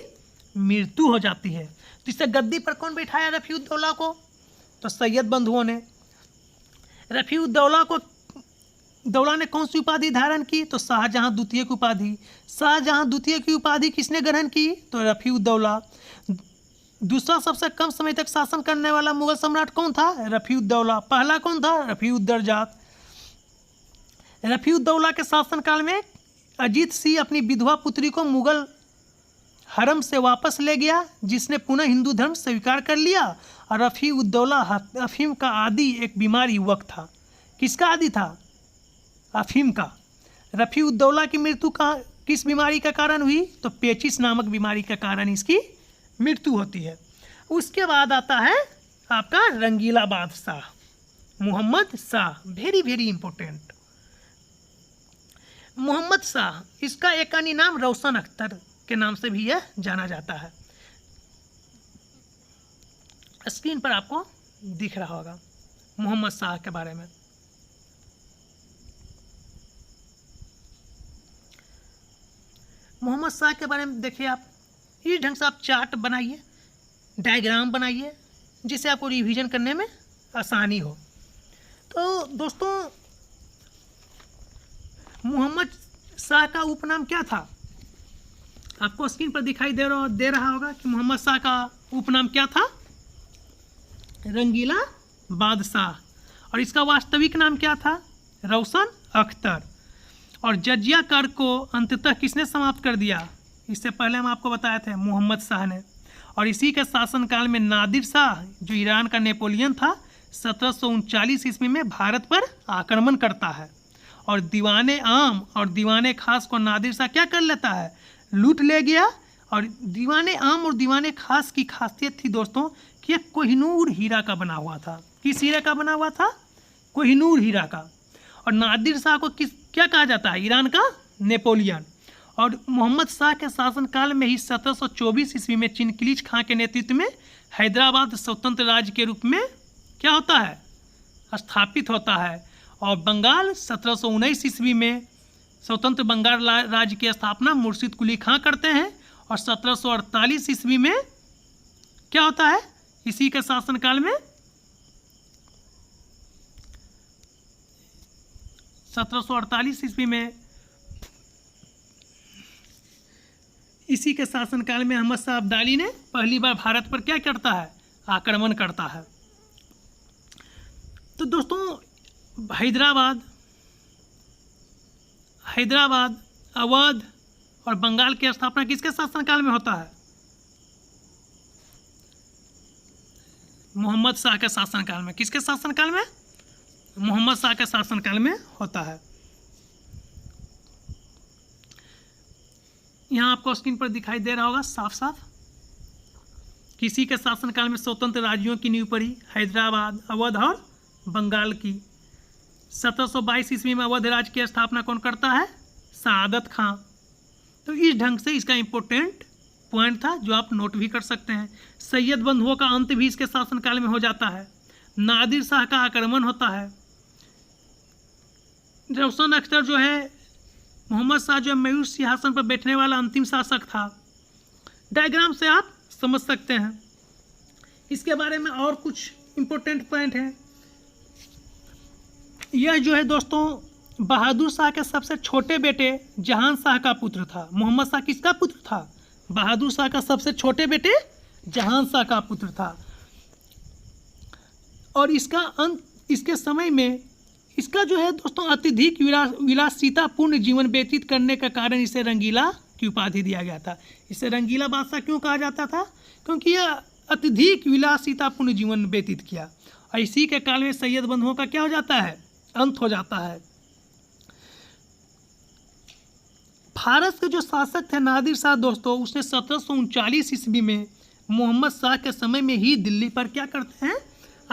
मृत्यु हो जाती है। तो इसे गद्दी पर कौन बैठाया रफ़ी उद दौला को? तो सैयद बंधुओं ने। रफ़ी उद दौला ने कौन सी उपाधि धारण की? तो शाहजहां द्वितीय की उपाधि। शाहजहां द्वितीय की उपाधि किसने ग्रहण की? तो रफ़ी उद दौला। दूसरा सबसे कम समय तक शासन करने वाला मुगल सम्राट कौन था? रफ़ी उद दौला। पहला कौन था? रफ़ी उद दरजात। रफ़ी उद दौला के शासनकाल में अजीत सिंह अपनी विधवा पुत्री को मुगल हरम से वापस ले गया, जिसने पुनः हिंदू धर्म स्वीकार कर लिया। और रफ़ी उद दौला अफीम का आदी एक बीमार युवक था। किसका आदी था? अफीम का। रफ़ी उद दौला की मृत्यु किस बीमारी का कारण हुई? तो पेचिस नामक बीमारी के कारण इसकी मृत्यु होती है। उसके बाद आता है आपका रंगीला बादशाह Mohammad Shah. Very very important. Mohammad Shah, इसका एक अन्य नाम रोशन अख्तर के नाम से भी यह जाना जाता है। स्क्रीन पर आपको दिख रहा होगा मोहम्मद शाह के बारे में। मोहम्मद शाह के बारे में देखिए, आप इस ढंग से आप चार्ट बनाइए, डायग्राम बनाइए, जिससे आपको रिवीजन करने में आसानी हो। तो दोस्तों, मोहम्मद शाह का उपनाम क्या था? आपको स्क्रीन पर दिखाई दे रहा होगा कि मोहम्मद शाह का उपनाम क्या था? रंगीला बादशाह। और इसका वास्तविक नाम क्या था? रोशन अख्तर। और जजिया कर को अंततः किसने समाप्त कर दिया? इससे पहले हम आपको बताए थे, मोहम्मद शाह ने। और इसी के शासनकाल में नादिर शाह, जो ईरान का नेपोलियन था, 1739 ईस्वी में भारत पर आक्रमण करता है। और दीवाने आम और दीवाने खास को नादिर शाह क्या कर लेता है? लूट ले गया। और दीवाने आम और दीवाने खास की खासियत थी दोस्तों कि यह कोहिनूर हीरा का बना हुआ था। किस हीरा का बना हुआ था? कोहिनूर हीरा का। और नादिर शाह को क्या कहा जाता है? ईरान का नेपोलियन। और मोहम्मद शाह के शासनकाल में ही 1724 ईस्वी में चिनकिलीज खां के नेतृत्व में हैदराबाद स्वतंत्र राज्य के रूप में क्या होता है? स्थापित होता है। और बंगाल 1719 ईस्वी में स्वतंत्र बंगाल राज्य की स्थापना मुर्शिद कुली खां करते हैं। और 1748 ईस्वी में क्या होता है इसी के शासनकाल में 1748 ईस्वी में, इसी के शासनकाल में अहमद शाह अब्दाली ने पहली बार भारत पर क्या करता है, आक्रमण करता है। तो दोस्तों हैदराबाद, अवध और बंगाल की स्थापना किसके शासनकाल में होता है, मोहम्मद शाह के शासनकाल में। किसके शासनकाल में, मोहम्मद शाह के शासनकाल में होता है। यहाँ आपको स्क्रीन पर दिखाई दे रहा होगा साफ साफ, किसी के शासनकाल में स्वतंत्र राज्यों की नींव पड़ी, हैदराबाद, अवध और बंगाल की। 1722 ईस्वी में अवध राज्य की स्थापना कौन करता है, सआदत खां। तो इस ढंग से इसका इम्पोर्टेंट पॉइंट था जो आप नोट भी कर सकते हैं। सैयद बंधुओं का अंत भी इसके शासनकाल में हो जाता है। नादिर शाह का आक्रमण होता है। रोशन अख्तर जो है, मोहम्मद शाह जो मयूर सिंहासन पर बैठने वाला अंतिम शासक था। डायग्राम से आप समझ सकते हैं। इसके बारे में और कुछ इम्पोर्टेंट पॉइंट है। यह जो है दोस्तों बहादुर शाह के सबसे छोटे बेटे जहान शाह का पुत्र था। मोहम्मद शाह किसका पुत्र था, बहादुर शाह का सबसे छोटे बेटे जहान शाह का पुत्र था। और इसका अंत, इसके समय में इसका जो है दोस्तों अत्यधिक विलासितापूर्ण जीवन व्यतीत करने का कारण इसे रंगीला की उपाधि दिया गया था। इसे रंगीला बादशाह क्यों कहा जाता था, क्योंकि यह अत्यधिक विलासितापूर्ण जीवन व्यतीत किया। और इसी के काल में सैयद बंधुओं का क्या हो जाता है, अंत हो जाता है। फारस के जो शासक थे नादिर शाह दोस्तों, उसने 1739 ईस्वी में मोहम्मद शाह के समय में ही दिल्ली पर क्या करते हैं,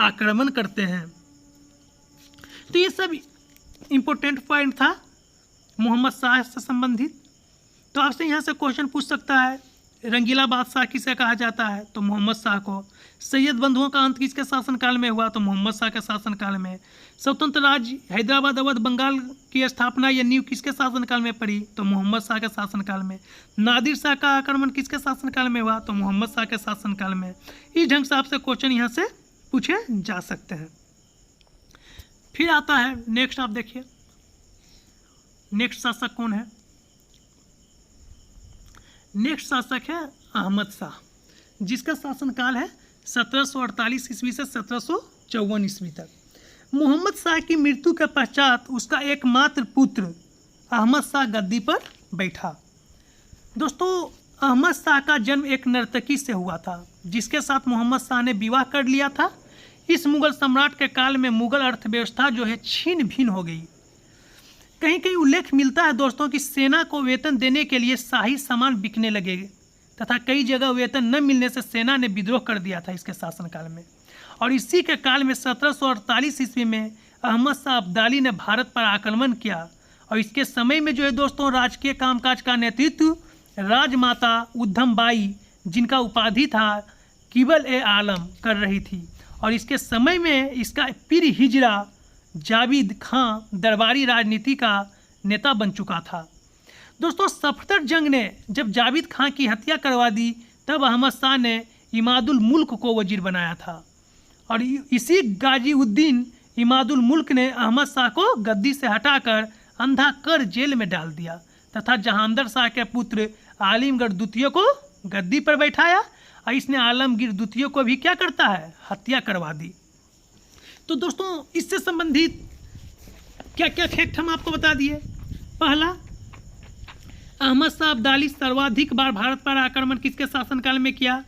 आक्रमण करते हैं। तो ये सब इम्पोर्टेंट पॉइंट था मोहम्मद शाह से संबंधित। तो आपसे यहाँ से क्वेश्चन पूछ सकता है, रंगीला बादशाह किसे कहा जाता है, तो मोहम्मद शाह को। सैयद बंधुओं का अंत किसके शासनकाल में हुआ, तो मोहम्मद शाह के शासनकाल में। स्वतंत्र राज्य हैदराबाद, अवध, बंगाल की स्थापना या नींव किसके शासनकाल में पड़ी, तो मोहम्मद शाह के शासनकाल में। नादिर शाह का आक्रमण किसके शासनकाल में हुआ, तो मोहम्मद शाह के शासनकाल में। इस ढंग से आपसे क्वेश्चन यहाँ से पूछे जा सकते हैं। फिर आता है नेक्स्ट, आप देखिए नेक्स्ट शासक कौन है। नेक्स्ट शासक है अहमद शाह, जिसका शासनकाल है 1748 ईस्वी से 1754 ईस्वी तक। मोहम्मद शाह की मृत्यु के पश्चात उसका एकमात्र पुत्र अहमद शाह गद्दी पर बैठा। दोस्तों अहमद शाह का जन्म एक नर्तकी से हुआ था, जिसके साथ मोहम्मद शाह ने विवाह कर लिया था। इस मुगल सम्राट के काल में मुगल अर्थव्यवस्था जो है छीन भिन्न हो गई। कहीं कहीं उल्लेख मिलता है दोस्तों कि सेना को वेतन देने के लिए शाही सामान बिकने लगे तथा कई जगह वेतन न मिलने से सेना ने विद्रोह कर दिया था इसके शासनकाल में। और इसी के काल में 1748 ईस्वी में अहमद शाह अब्दाली ने भारत पर आक्रमण किया। और इसके समय में जो है दोस्तों राजकीय कामकाज का नेतृत्व राजमाता उद्धम बाई, जिनका उपाधि था किबल ए आलम, कर रही थी। और इसके समय में इसका पीर हिजरा जावेद खां दरबारी राजनीति का नेता बन चुका था। दोस्तों सफदर जंग ने जब जावेद खां की हत्या करवा दी, तब अहमद शाह ने इमादुल मुल्क को वजीर बनाया था। और इसी गाजीउद्दीन इमादुल मुल्क ने अहमद शाह को गद्दी से हटाकर अंधा कर जेल में डाल दिया तथा जहांगीर शाह के पुत्र आलमगीर द्वितीय को गद्दी पर बैठाया। और इसने आलमगीर द्वितीय को भी क्या करता है, हत्या करवा दी। तो दोस्तों इससे संबंधित क्या क्या फैक्ट हम आपको बता दिए। पहला, अहमद शाह अब्दाली सर्वाधिक बार भारत पर आक्रमण किसके शासनकाल में किया,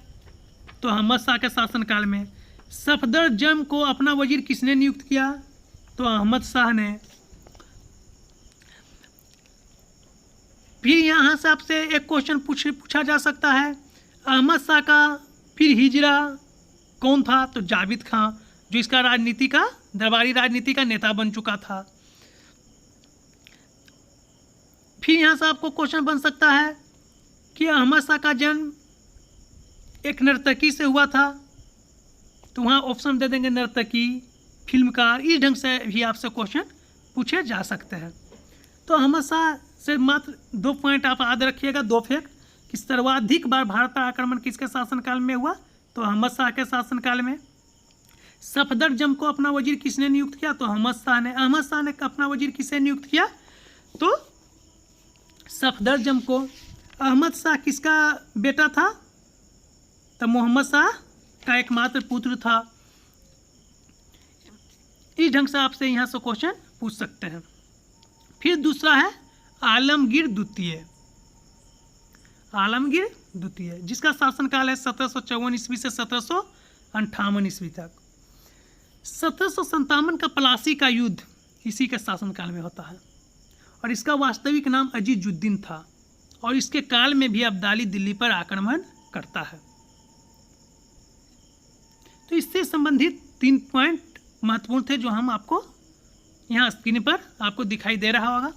तो अहमद शाह के शासनकाल में। सफदर जंग को अपना वजीर किसने नियुक्त किया, तो अहमद शाह ने। फिर यहाँ से आपसे एक क्वेश्चन पूछा जा सकता है, अहमद शाह का फिर हिजरा कौन था, तो जावेद खां, जो इसका राजनीति का दरबारी राजनीति का नेता बन चुका था। फिर यहाँ से आपको क्वेश्चन बन सकता है कि अहमद शाह का जन्म एक नर्तकी से हुआ था, तो वहाँ ऑप्शन दे देंगे नर्तकी, फिल्मकार। इस ढंग से भी आपसे क्वेश्चन पूछे जा सकते हैं। तो अहमद शाह से मात्र 2 पॉइंट आप याद रखिएगा, 2 फैक्ट कि सर्वाधिक बार भारत पर आक्रमण किसके शासनकाल में हुआ, तो अहमद शाह के शासनकाल में। सफदरजंग को अपना वजीर किसने नियुक्त किया? तो अहमद शाह ने। अहमद शाह ने अपना वजीर किसे नियुक्त किया? तो सफदरजंग को। अहमद शाह किसका बेटा था? तो मोहम्मद शाह का एकमात्र पुत्र था। इस ढंग से आपसे यहाँ से क्वेश्चन पूछ सकते हैं। फिर दूसरा है आलमगीर द्वितीय। आलमगीर द्वितीय जिसका शासनकाल है 1754 ईस्वी से 1758 ईस्वी तक। 1757 का प्लासी का युद्ध इसी के शासनकाल में होता है और इसका वास्तविक नाम अजीजुद्दीन था और इसके काल में भी अब्दाली दिल्ली पर आक्रमण करता है। तो इससे संबंधित 3 पॉइंट महत्वपूर्ण थे जो हम आपको यहाँ स्क्रीन पर आपको दिखाई दे रहा होगा।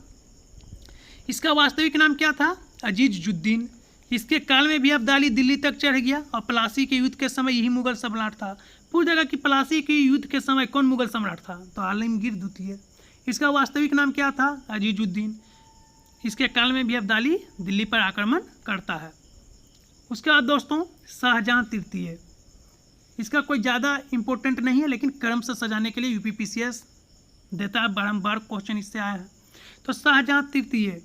इसका वास्तविक नाम क्या था? अजीजुद्दीन। इसके काल में भी अब्दाली दिल्ली तक चढ़ गया और प्लासी के युद्ध के समय यही मुगल सम्राट था। पूछ देगा कि प्लासी के युद्ध के समय कौन मुगल सम्राट था? तो आलमगीर द्वितीय। इसका वास्तविक नाम क्या था? अजीजुद्दीन। इसके काल में भी अब्दाली दिल्ली पर आक्रमण करता है। उसके बाद दोस्तों शाहजहां तृतीय। इसका कोई ज़्यादा इम्पोर्टेंट नहीं है लेकिन क्रम से सजाने के लिए यूपीपीसीएस देता है, बारंबार क्वेश्चन इससे आया है। तो शाहजहां तृतीय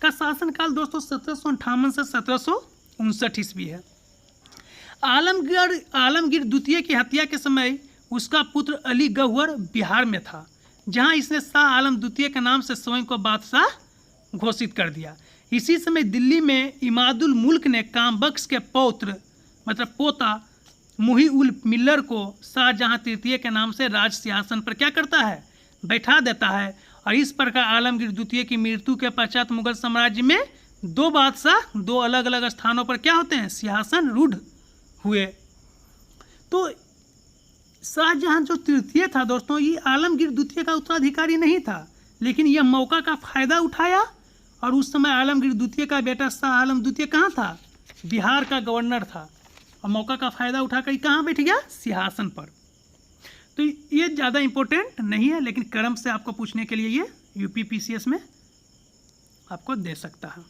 का शासनकाल दोस्तों 1758 से 1759 ईस्वी है। आलमगीर द्वितीय की हत्या के समय उसका पुत्र अली गौहर बिहार में था, जहां इसने शाह आलम द्वितीय के नाम से स्वयं को बादशाह घोषित कर दिया। इसी समय दिल्ली में इमादुल मुल्क ने कामबख्श के पौत्र मतलब पोता मुही उल मिल्लर को शाहजहां तृतीय के नाम से राज सिंहासन पर क्या करता है? बैठा देता है और इस प्रकार आलमगीर द्वितीय की मृत्यु के पश्चात मुगल साम्राज्य में 2 बादशाह 2 अलग अलग स्थानों पर क्या होते हैं? सिंहासन रूढ़ हुए। तो शाहजहां जो तृतीय था दोस्तों, ये आलमगीर द्वितीय का उत्तराधिकारी नहीं था, लेकिन यह मौका का फायदा उठाया और उस समय आलमगीर द्वितीय का बेटा शाह आलम द्वितीय कहाँ था? बिहार का गवर्नर था और मौका का फायदा उठाकर कहाँ बैठ गया? सिंहासन पर। तो ये ज़्यादा इम्पोर्टेंट नहीं है लेकिन क्रम से आपको पूछने के लिए ये यूपीपीसीएस में आपको दे सकता है।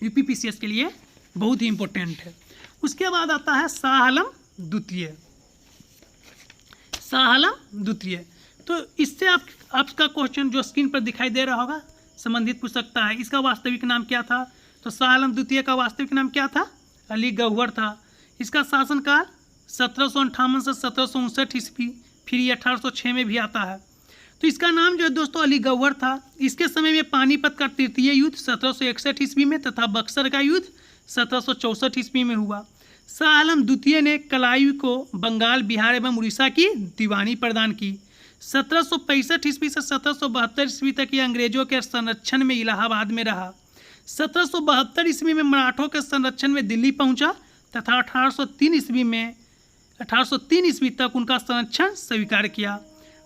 यूपीपीसीएस के लिए बहुत ही इम्पोर्टेंट है। उसके बाद आता है शाह आलम द्वितीय। शाह आलम द्वितीय, तो इससे आपका क्वेश्चन जो स्क्रीन पर दिखाई दे रहा होगा संबंधित पूछ सकता है। इसका वास्तविक नाम क्या था? तो शाह आलम द्वितीय का वास्तविक नाम क्या था? अली गौहर था। इसका शासनकाल 1758 से 1759 ईस्वी, फिर ये 1806 में भी आता है। तो इसका नाम जो है दोस्तों अली गौहर था। इसके समय में पानीपत का तृतीय युद्ध 1761 ईस्वी में तथा बक्सर का युद्ध 1764 ईस्वी में हुआ। शाह आलम द्वितीय ने कलाई को बंगाल, बिहार एवं उड़ीसा की दीवानी प्रदान की। 1765 ईस्वी से 1772 ईस्वी तक ये अंग्रेजों के संरक्षण में इलाहाबाद में रहा। 1772 ईस्वी में मराठों के संरक्षण में दिल्ली पहुंचा तथा 1803 ईस्वी तक उनका संरक्षण स्वीकार किया।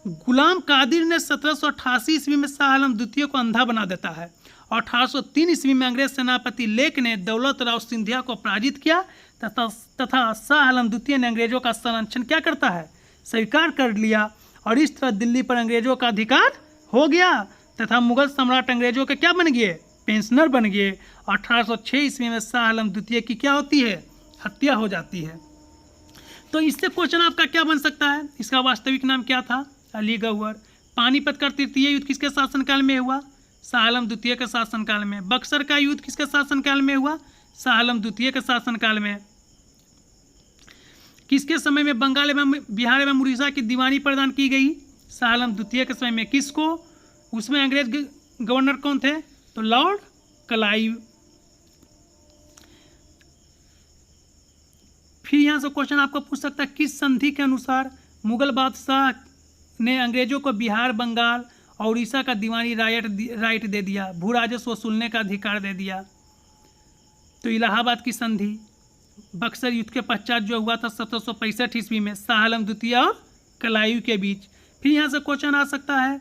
गुलाम कादिर ने 1788 ईस्वी में शाह आलम द्वितीय को अंधा बना देता है और 1803 ईस्वी में अंग्रेज सेनापति लेक ने दौलत राव सिंधिया को पराजित किया तथा शाह आलम द्वितीय ने अंग्रेजों का संरक्षण क्या करता है? स्वीकार कर लिया और इस तरह दिल्ली पर अंग्रेजों का अधिकार हो गया तथा मुगल सम्राट अंग्रेजों के क्या बन गए? पेंशनर बन गए। 1806 ईस्वी में शाह आलम द्वितीय की क्या होती है? हत्या हो जाती है। तो इससे क्वेश्चन आपका क्या बन सकता है? इसका वास्तविक नाम क्या था? अली गौहर। पानीपत का तृतीय युद्ध किसके शासनकाल में हुआ? शाह आलम द्वितीय के शासनकाल में। बक्सर का युद्ध किसके शासनकाल में हुआ? शाह आलम द्वितीय के शासनकाल में। किसके समय में बंगाल एवं बिहार एवं उड़ीसा की दीवानी प्रदान की गई? शाह आलम द्वितीय के समय में। किसको? उसमें अंग्रेज गवर्नर कौन थे? तो लॉर्ड क्लाइव। फिर यहाँ से क्वेश्चन आपको पूछ सकता है किस संधि के अनुसार मुगल बादशाह ने अंग्रेजों को बिहार, बंगाल और उड़ीसा का दीवानी राइट दे दिया, भू राजस्व वसूलने का अधिकार दे दिया? तो इलाहाबाद की संधि। बक्सर युद्ध के पश्चात जो हुआ था 1765 ईस्वी में शाह आलम द्वितीय और क्लाइव के बीच। फिर यहाँ से क्वेश्चन आ सकता है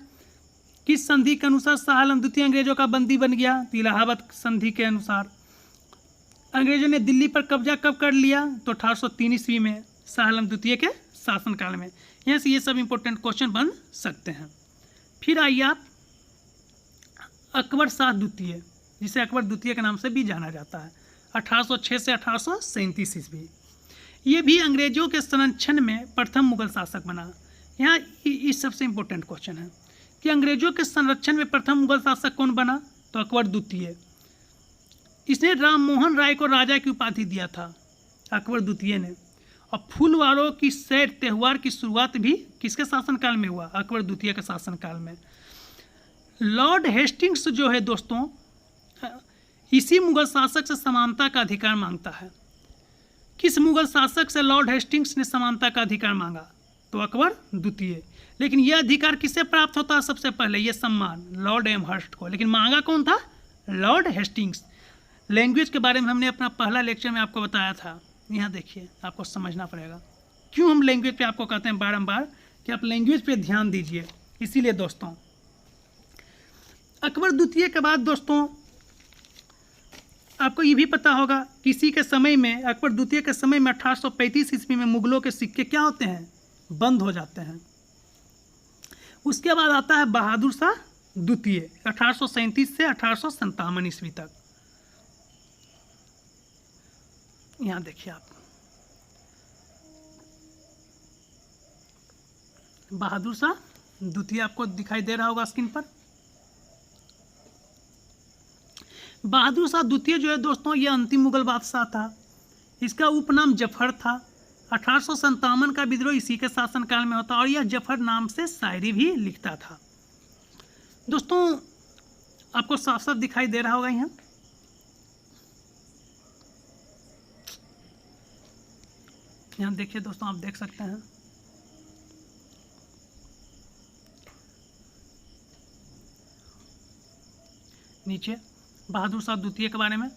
किस संधि के अनुसार शाह आलम द्वितीय अंग्रेजों का बंदी बन गया? तो इलाहाबाद संधि के अनुसार। अंग्रेजों ने दिल्ली पर कब्जा कब कर लिया? तो 1803 ईस्वी में शाह आलम द्वितीय के शासनकाल में। यहाँ से ये सब इंपॉर्टेंट क्वेश्चन बन सकते हैं। फिर आइए आप अकबर शाह द्वितीय, जिसे अकबर द्वितीय के नाम से भी जाना जाता है, 1806 से 1837 ईस्वी। ये भी अंग्रेजों के संरक्षण में प्रथम मुगल शासक बना। यहाँ इस सबसे इम्पोर्टेंट क्वेश्चन है कि अंग्रेजों के संरक्षण में प्रथम मुगल शासक कौन बना, तो अकबर द्वितीय। इसने राम मोहन राय को राजा की उपाधि दिया था, अकबर द्वितीय ने। और फूलवारों की सैर त्यौहार की शुरुआत भी किसके शासनकाल में हुआ, अकबर द्वितीय के शासनकाल में। लॉर्ड हेस्टिंग्स जो है दोस्तों, इसी मुगल शासक से समानता का अधिकार मांगता है। किस मुगल शासक से लॉर्ड हेस्टिंग्स ने समानता का अधिकार मांगा, तो अकबर द्वितीय। लेकिन यह अधिकार किससे प्राप्त होता है, सबसे पहले यह सम्मान लॉर्ड एमहर्स्ट को, लेकिन मांगा कौन था, लॉर्ड हेस्टिंग्स। लैंग्वेज के बारे में हमने अपना पहला लेक्चर में आपको बताया था। यहाँ देखिए, आपको समझना पड़ेगा क्यों हम लैंग्वेज पे आपको कहते हैं बारंबार कि आप लैंग्वेज पे ध्यान दीजिए। इसीलिए दोस्तों अकबर द्वितीय के बाद दोस्तों आपको ये भी पता होगा किसी के समय में, अकबर द्वितीय के समय में 1835 ईस्वी में मुगलों के सिक्के क्या होते हैं, बंद हो जाते हैं। उसके बाद आता है बहादुर शाह द्वितीय 1837 से 1857 ईस्वी तक। यहाँ देखिए आप, बहादुर शाह द्वितीय आपको दिखाई दे रहा होगा स्क्रीन पर। बहादुर शाह द्वितीय जो है दोस्तों, ये अंतिम मुगल बादशाह था। इसका उपनाम जफर था। 1857 का विद्रोह इसी के शासनकाल में होता और यह जफर नाम से शायरी भी लिखता था। दोस्तों आपको साफ साफ दिखाई दे रहा होगा यहाँ, यहाँ देखिए दोस्तों, आप देख सकते हैं। नीचे बहादुर शाह द्वितीय के बारे में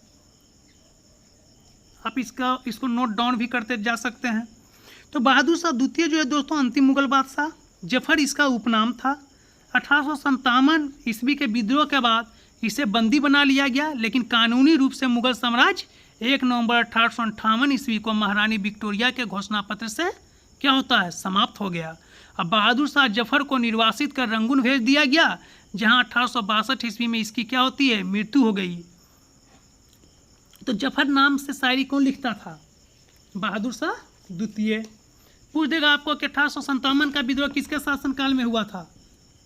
आप इसको नोट डाउन भी करते जा सकते हैं। तो बहादुर शाह द्वितीय जो है दोस्तों, अंतिम मुगल बादशाह, जफर इसका उपनाम था। 1857 ईस्वी के विद्रोह के बाद इसे बंदी बना लिया गया, लेकिन कानूनी रूप से मुगल साम्राज्य 1 नवंबर 1858 ईस्वी को महारानी विक्टोरिया के घोषणा पत्र से क्या होता है, समाप्त हो गया। अब बहादुर शाह जफर को निर्वासित कर रंगून भेज दिया गया, जहां 1862 ईस्वी में इसकी क्या होती है, मृत्यु हो गई। तो जफर नाम से शायरी कौन लिखता था, बहादुर शाह द्वितीय। पूछ देगा आपको कि 1857 का विद्रोह किसके शासनकाल में हुआ था,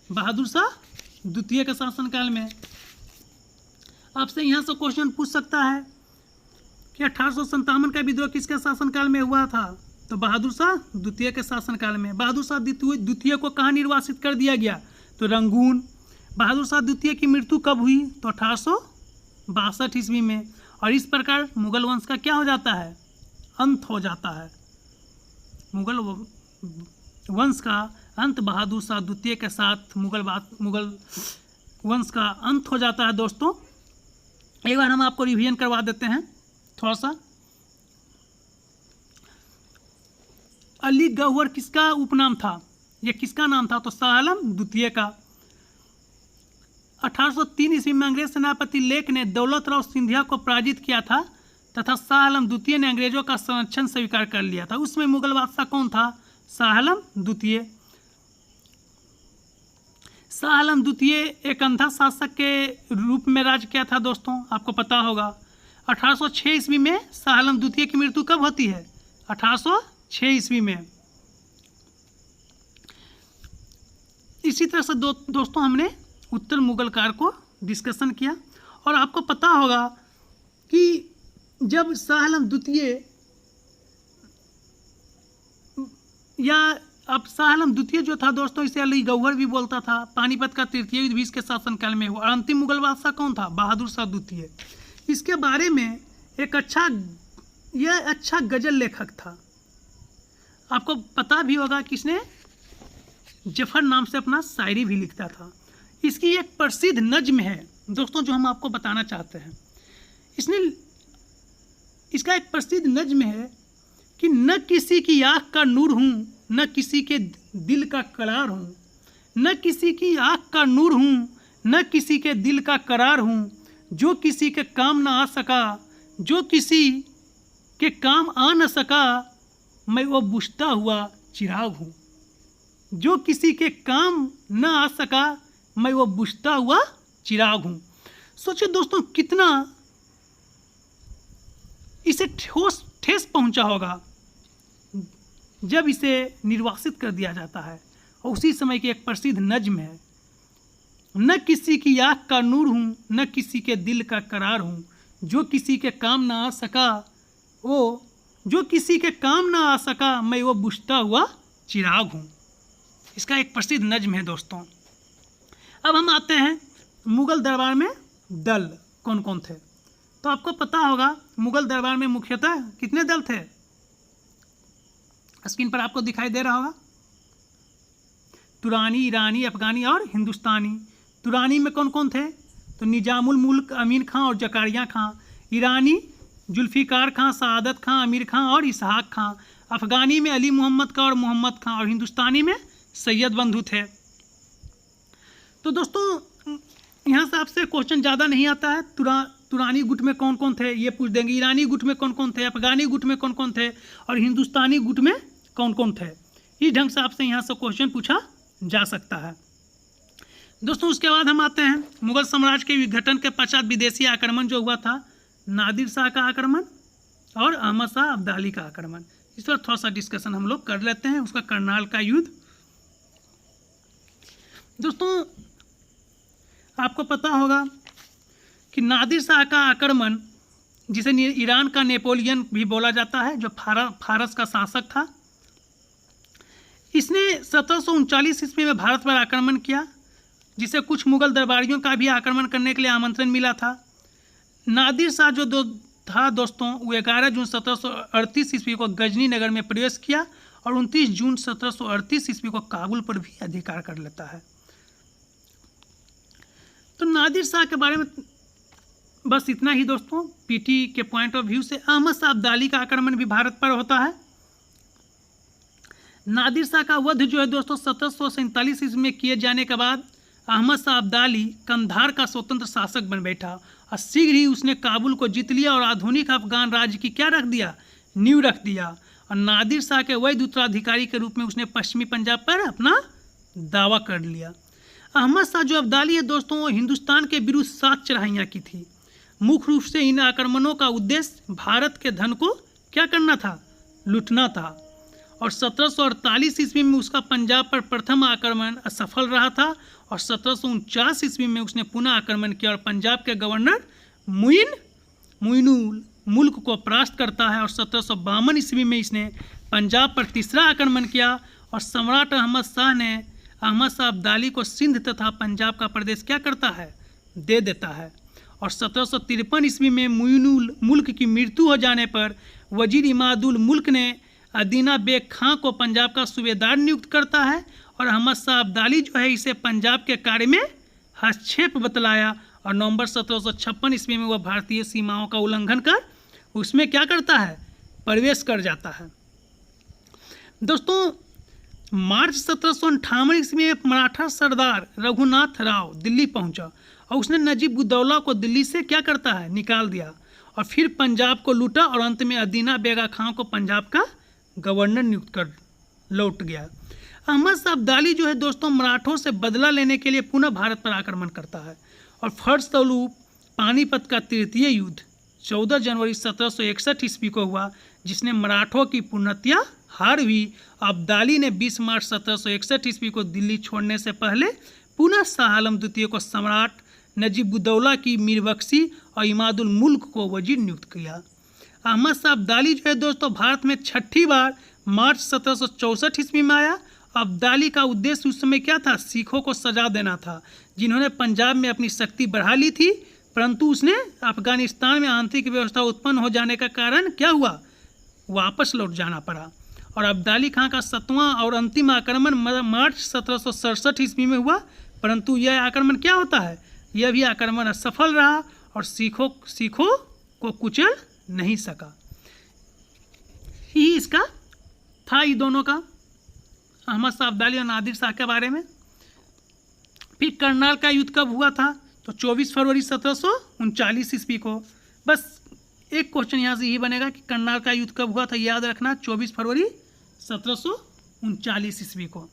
बहादुर शाह द्वितीय के शासनकाल में। आपसे यहाँ से क्वेश्चन पूछ सकता है कि 1857 का विद्रोह किसके शासनकाल में हुआ था, तो बहादुर शाह द्वितीय के शासनकाल में। बहादुर शाह द्वितीय को कहाँ निर्वासित कर दिया गया, तो रंगून। बहादुर शाह द्वितीय की मृत्यु कब हुई, तो 1862 ईस्वी में। और इस प्रकार मुगल वंश का क्या हो जाता है, अंत हो जाता है। मुगल वंश का अंत बहादुर शाह द्वितीय के साथ मुगल वंश का अंत हो जाता है। दोस्तों एक बार हम आपको रिवीजन करवा देते हैं थोड़ा सा। अली गौहर किसका उपनाम था, यह किसका नाम था, तो शाह आलम द्वितीय का। 1803 ईस्वी में अंग्रेज सेनापति लेक ने दौलत राव सिंधिया को पराजित किया था तथा शाह आलम द्वितीय ने अंग्रेजों का संरक्षण स्वीकार कर लिया था। उसमें मुगल बादशाह कौन था, शाह आलम द्वितीय। शाह आलम द्वितीय एक अंधा शासक के रूप में राज किया था दोस्तों, आपको पता होगा। 1806 ईस्वी में शाह आलम द्वितीय की मृत्यु कब होती है, 1806 ईस्वी में। इसी तरह से दोस्तों हमने उत्तर मुगल काल को डिस्कशन किया। और आपको पता होगा कि जब शाह आलम द्वितीय या अब शाह आलम द्वितीय जो था दोस्तों, इसे अली गौहर भी बोलता था। पानीपत का तृतीय युद्ध भी इसके शासनकाल में हुआ। और अंतिम मुगल बादशाह कौन था, बहादुर शाह द्वितीय। इसके बारे में एक अच्छा गजल लेखक था, आपको पता भी होगा, किसने, जफर नाम से अपना शायरी भी लिखता था। इसकी एक प्रसिद्ध नज्म है दोस्तों जो हम आपको बताना चाहते हैं। इसका एक प्रसिद्ध नज्म है कि न किसी की आँख का नूर हूँ, न किसी के दिल का करार हूँ, न किसी की आँख का नूर हूँ, न किसी के दिल का करार हूँ, जो किसी के काम न आ सका, जो किसी के काम आ न सका, मैं वो बुझता हुआ चिराग हूँ। जो किसी के काम न आ सका, मैं वो बुझता हुआ चिराग हूँ। सोचिए दोस्तों कितना इसे ठेस पहुंचा होगा जब इसे निर्वासित कर दिया जाता है। और उसी समय की एक प्रसिद्ध नज्म है, न किसी की आँख का नूर हूँ, न किसी के दिल का करार हूँ, जो किसी के काम ना आ सका वो, जो किसी के काम ना आ सका मैं वो बुझता हुआ चिराग हूँ। इसका एक प्रसिद्ध नज्म है दोस्तों। अब हम आते हैं मुगल दरबार में दल कौन कौन थे। तो आपको पता होगा मुगल दरबार में मुख्यतः कितने दल थे, स्क्रीन पर आपको दिखाई दे रहा होगा। तुरानी, ईरानी, अफगानी और हिंदुस्तानी। तुरानी में कौन कौन थे, तो निजामुल मुल्क अमीन खां और जकारिया खां। ईरानी जुल्फ़िकार खां, सआदत खां, अमीर खां और इसहाक खां। अफगानी में अली मोहम्मद खां और मोहम्मद खां। और हिंदुस्तानी में सैयद बंधु थे। तो दोस्तों यहाँ से आपसे क्वेश्चन ज़्यादा नहीं आता है। तुरानी गुट में कौन कौन थे ये पूछ देंगे, ईरानी गुट में कौन कौन थे, अफगानी गुट में कौन कौन थे और हिंदुस्तानी गुट में कौन कौन थे। इस ढंग से आपसे यहाँ से क्वेश्चन पूछा जा सकता है दोस्तों। उसके बाद हम आते हैं मुगल साम्राज्य के विघटन के पश्चात विदेशी आक्रमण जो हुआ था, नादिर शाह का आक्रमण और अहमद शाह अब्दाली का आक्रमण। इस पर थोड़ा सा डिस्कशन हम लोग कर लेते हैं। उसका करनाल का युद्ध। दोस्तों आपको पता होगा कि नादिर शाह का आक्रमण, जिसे ईरान का नेपोलियन भी बोला जाता है, जो फारस का शासक था, इसने 1739 ईस्वी में भारत पर आक्रमण किया, जिसे कुछ मुगल दरबारियों का भी आक्रमण करने के लिए आमंत्रण मिला था। नादिर शाह जो था दोस्तों, वो 11 जून 1738 ईस्वी को गजनी नगर में प्रवेश किया और 29 जून 1738 ईस्वी को काबुल पर भी अधिकार कर लेता है। तो नादिर शाह के बारे में बस इतना ही दोस्तों। पीटी के पॉइंट ऑफ व्यू से अहमद शाह अब्दाली का आक्रमण भी भारत पर होता है। नादिर शाह का वध जो है दोस्तों 1747 ईस्वी में किए जाने के बाद अहमद शाह अब्दाली कंधार का स्वतंत्र शासक बन बैठा और शीघ्र ही उसने काबुल को जीत लिया और आधुनिक अफगान राज्य की क्या रख दिया, नींव रख दिया। और नादिर शाह के वैध उत्तराधिकारी के रूप में उसने पश्चिमी पंजाब पर अपना दावा कर लिया। अहमद शाह जो अब्दाली है दोस्तों, वो हिंदुस्तान के विरुद्ध 7 चढ़ाइयाँ की थी। मुख्य रूप से इन आक्रमणों का उद्देश्य भारत के धन को क्या करना था, लूटना था। और 1748 ईस्वी में उसका पंजाब पर प्रथम आक्रमण असफल रहा था और 1749 ईस्वी में उसने पुनः आक्रमण किया और पंजाब के गवर्नर मुइनुल मुल्क को परास्त करता है। और 1752 ईस्वी में इसने पंजाब पर तीसरा आक्रमण किया और सम्राट अहमद शाह ने अहमद शाह अब्दाली को सिंध तथा पंजाब का प्रदेश क्या करता है, दे देता है। और 1753 ईस्वी में मुइनुल मुल्क की मृत्यु हो जाने पर वजीर इमादुल मुल्क ने अदीना बेग खां को पंजाब का सूबेदार नियुक्त करता है और अहमद शाह अब्दाली जो है इसे पंजाब के कार्य में हस्तक्षेप बतलाया और नवंबर 1756 ईस्वी में वह भारतीय सीमाओं का उल्लंघन कर उसमें क्या करता है, प्रवेश कर जाता है। दोस्तों मार्च 1758 ईस्वी में मराठा सरदार रघुनाथ राव दिल्ली पहुंचा और उसने नजीब उद्दौला को दिल्ली से क्या करता है, निकाल दिया और फिर पंजाब को लूटा और अंत में अदीना बेगा खां को पंजाब का गवर्नर नियुक्त कर लौट गया। अहमद शाह अब्दाली जो है दोस्तों मराठों से बदला लेने के लिए पुनः भारत पर आक्रमण करता है और फलस्वरूप पानीपत का तृतीय युद्ध 14 जनवरी 1761 ईस्वी को हुआ, जिसने मराठों की पूर्णतया हार हुई। अब्दाली ने 20 मार्च 1761 ईस्वी को दिल्ली छोड़ने से पहले पुनः शाह आलम द्वितीय को सम्राट, नजीब उद्दौला की मीरबख्शी और इमादुल मुल्क को वजीर नियुक्त किया। अहमद शाह अब्दाली जो है दोस्तों भारत में 6ठी बार मार्च 1764 ईस्वी में आया। अब्दाली का उद्देश्य उस समय क्या था, सिखों को सजा देना था जिन्होंने पंजाब में अपनी शक्ति बढ़ा ली थी, परंतु उसने अफगानिस्तान में आंतरिक व्यवस्था उत्पन्न हो जाने का कारण क्या हुआ, वापस लौट जाना पड़ा। और अब्दाली खां का 7वां और अंतिम आक्रमण मार्च 1767 ईस्वी में हुआ, परंतु यह आक्रमण क्या होता है, यह भी आक्रमण असफल रहा और सिखों को कुचल नहीं सका। ही इसका था ये दोनों का, अहमद शाह अब्दाली और नादिर शाह के बारे में। फिर करनाल का युद्ध कब हुआ था, तो 24 फरवरी 1739 ईस्वी को। बस एक क्वेश्चन यहाँ से यही बनेगा कि करनाल का युद्ध कब हुआ था, याद रखना 24 फरवरी 1739 ईस्वी को।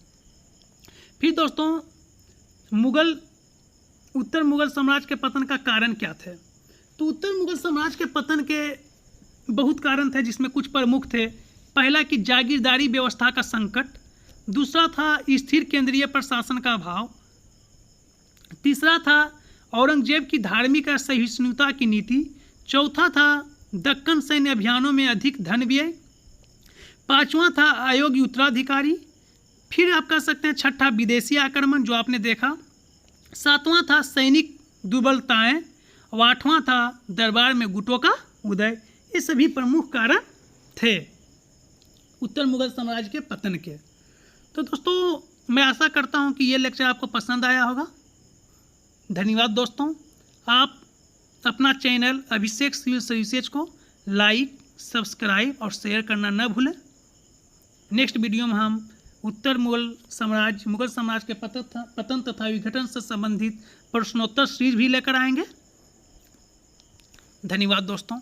फिर दोस्तों उत्तर मुगल साम्राज्य के पतन का कारण क्या थे, तो उत्तर मुगल साम्राज्य के पतन के बहुत कारण थे, जिसमें कुछ प्रमुख थे। पहला कि जागीरदारी व्यवस्था का संकट, दूसरा था स्थिर केंद्रीय प्रशासन का अभाव, तीसरा था औरंगजेब की धार्मिक असहिष्णुता की नीति, चौथा था दक्कन सैन्य अभियानों में अधिक धन व्यय, पांचवा था अयोग्य उत्तराधिकारी, फिर आप कह सकते हैं छठा विदेशी आक्रमण जो आपने देखा, सातवां था सैनिक दुर्बलताएं, और आठवां था दरबार में गुटों का उदय। ये सभी प्रमुख कारण थे उत्तर मुगल साम्राज्य के पतन के। तो दोस्तों मैं आशा करता हूँ कि ये लेक्चर आपको पसंद आया होगा। धन्यवाद दोस्तों। आप अपना चैनल अभिषेक सिविल सर्विसेज को लाइक, सब्सक्राइब और शेयर करना न भूलें। नेक्स्ट वीडियो में हम उत्तर मुगल साम्राज्य के पतन तथा विघटन से संबंधित प्रश्नोत्तर सीरीज भी लेकर आएंगे। धन्यवाद दोस्तों।